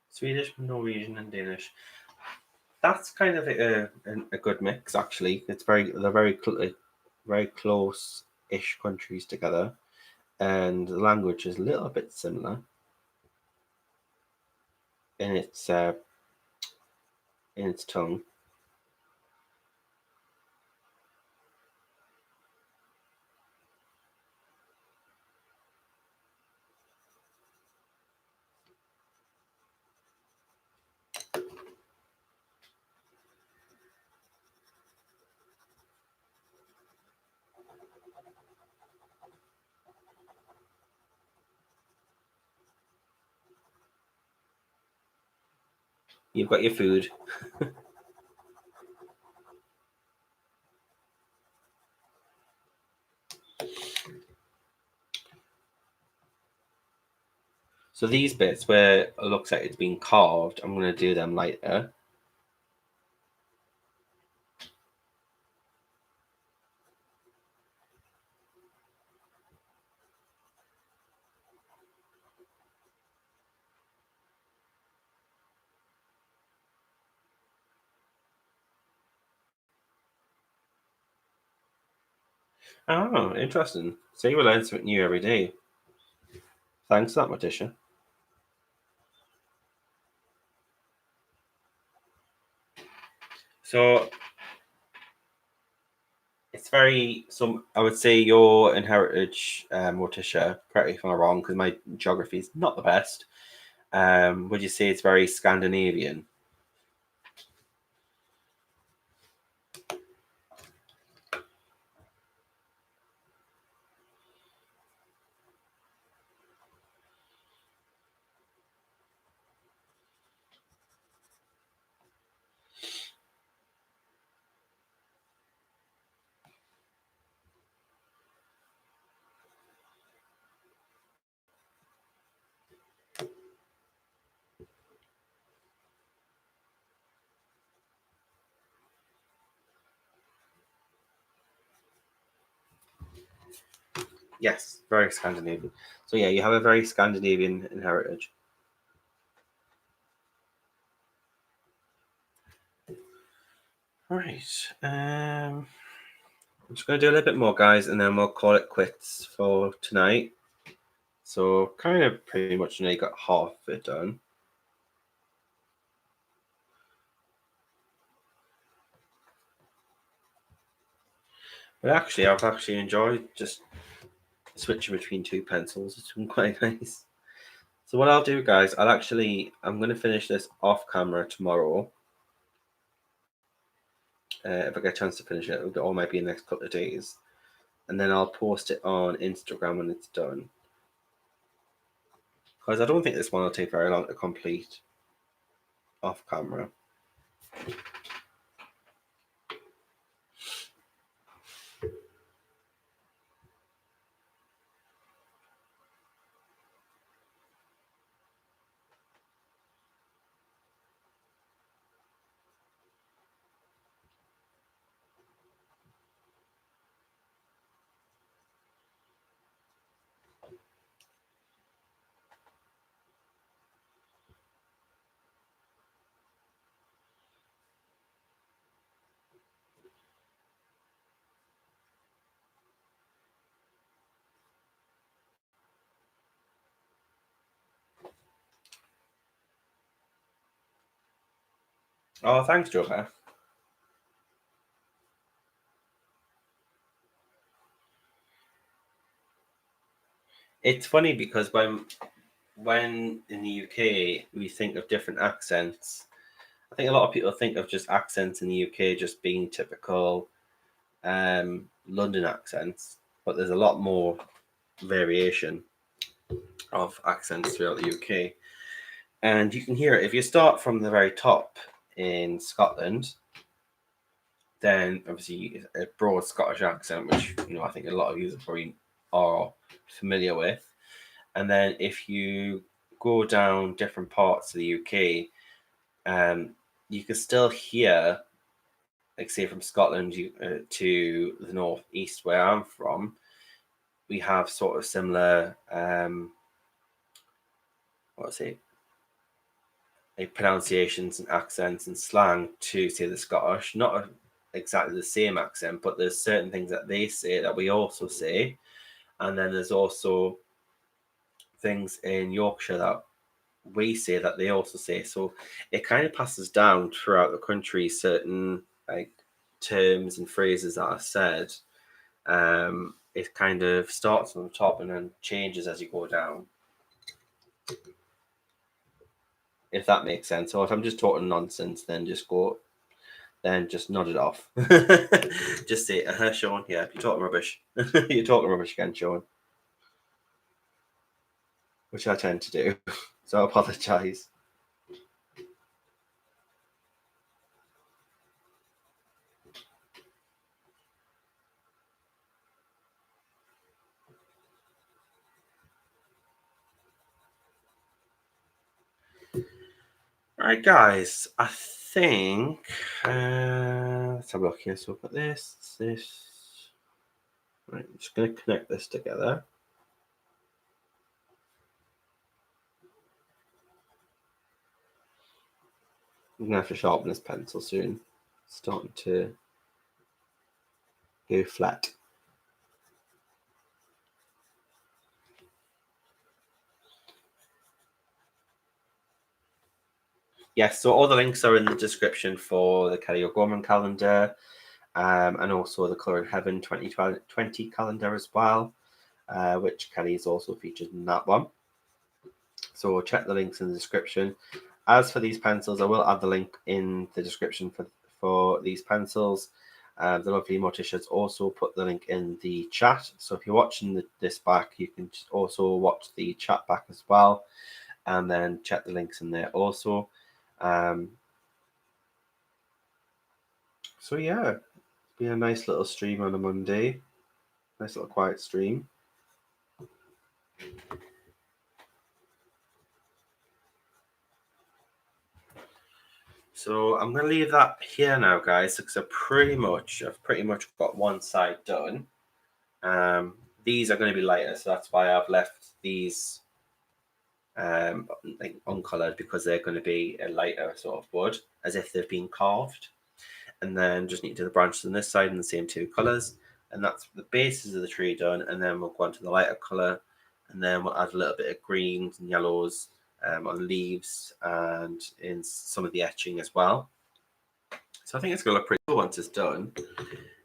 Swedish, Norwegian, and Danish. That's kind of a good mix, actually. They're very close-ish countries together, and the language is a little bit similar in its tongue. You've got your food. So these bits where it looks like it's been carved, I'm going to do them later. Oh, interesting. So you learn something new every day. Thanks for that, Morticia. So it's very so. I would say your in heritage, Morticia. Correct me if I'm wrong, because my geography is not the best. Would you say it's very Scandinavian? Yes, very Scandinavian. So yeah, you have a very Scandinavian in heritage. All right. I'm just going to do a little bit more, guys, and then we'll call it quits for tonight. So kind of pretty much nearly got half of it done. But actually, I've actually enjoyed just switching between two pencils. It's been quite nice. So what I'll do, guys, I'm going to finish this off camera tomorrow. If I get a chance to finish it, or maybe in the next couple of days. And then I'll post it on Instagram when it's done. Because I don't think this one will take very long to complete off camera. Oh, thanks, Joker. It's funny because when in the UK we think of different accents, I think a lot of people think of just accents in the UK just being typical London accents, but there's a lot more variation of accents throughout the UK. And you can hear it if you start from the very top in Scotland, then obviously a broad Scottish accent, which I think a lot of you probably are familiar with. And then if you go down different parts of the UK, you can still hear, like say from Scotland to the northeast where I'm from, we have sort of similar, what's it, like pronunciations and accents and slang to say the Scottish. Not exactly the same accent, but there's certain things that they say that we also say, and then there's also things in Yorkshire that we say that they also say. So it kind of passes down throughout the country, certain like terms and phrases that are said. It kind of starts on the top and then changes as you go down, if that makes sense. So if I'm just talking nonsense, then just nod it off. Just say, Sean, yeah, you're talking rubbish. You're talking rubbish again, Sean. Which I tend to do. So I apologise. Right, guys, I think let's have a look here. So we've got this. Right, I'm just going to connect this together. I'm going to have to sharpen this pencil soon. It's starting to go flat. Yes, so all the links are in the description for the Kelly O'Gorman calendar, and also the Colour in Heaven 2020 calendar as well, which Kelly is also featured in that one. So check the links in the description. As for these pencils, I will add the link in the description for these pencils. The lovely Morticia's also put the link in the chat. So if you're watching this back, you can also watch the chat back as well, and then check the links in there also. So yeah, it's been a nice little stream on a Monday. Nice little quiet stream. So I'm going to leave that here now, guys, because I've pretty much got one side done. These are going to be lighter, so that's why I've left these like uncolored, because they're going to be a lighter sort of wood, as if they've been carved. And then just need to do the branches on this side in the same two colors, and that's the bases of the tree done. And then we'll go on to the lighter color, And then we'll add a little bit of greens and yellows on leaves and in some of the etching as well. So I think it's going to look pretty cool once it's done.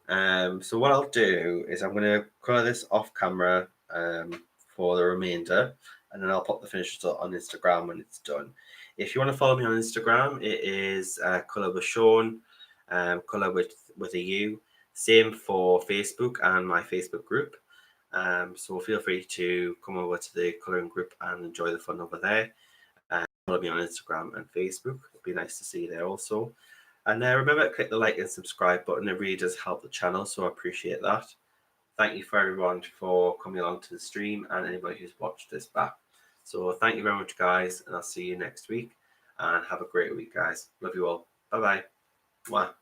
So what I'll do is I'm going to colour this off camera for the remainder, and then I'll pop the finished result on Instagram when it's done. If you want to follow me on Instagram, it is Colour with Sean, colour with a U. Same for Facebook and my Facebook group. So feel free to come over to the colouring group and enjoy the fun over there. Follow me on Instagram and Facebook. It'd be nice to see you there also. And remember to click the like and subscribe button. It really does help the channel, so I appreciate that. Thank you for everyone for coming along to the stream and anybody who's watched this back. So thank you very much, guys, and I'll see you next week. And have a great week, guys. Love you all. Bye-bye. Mwah.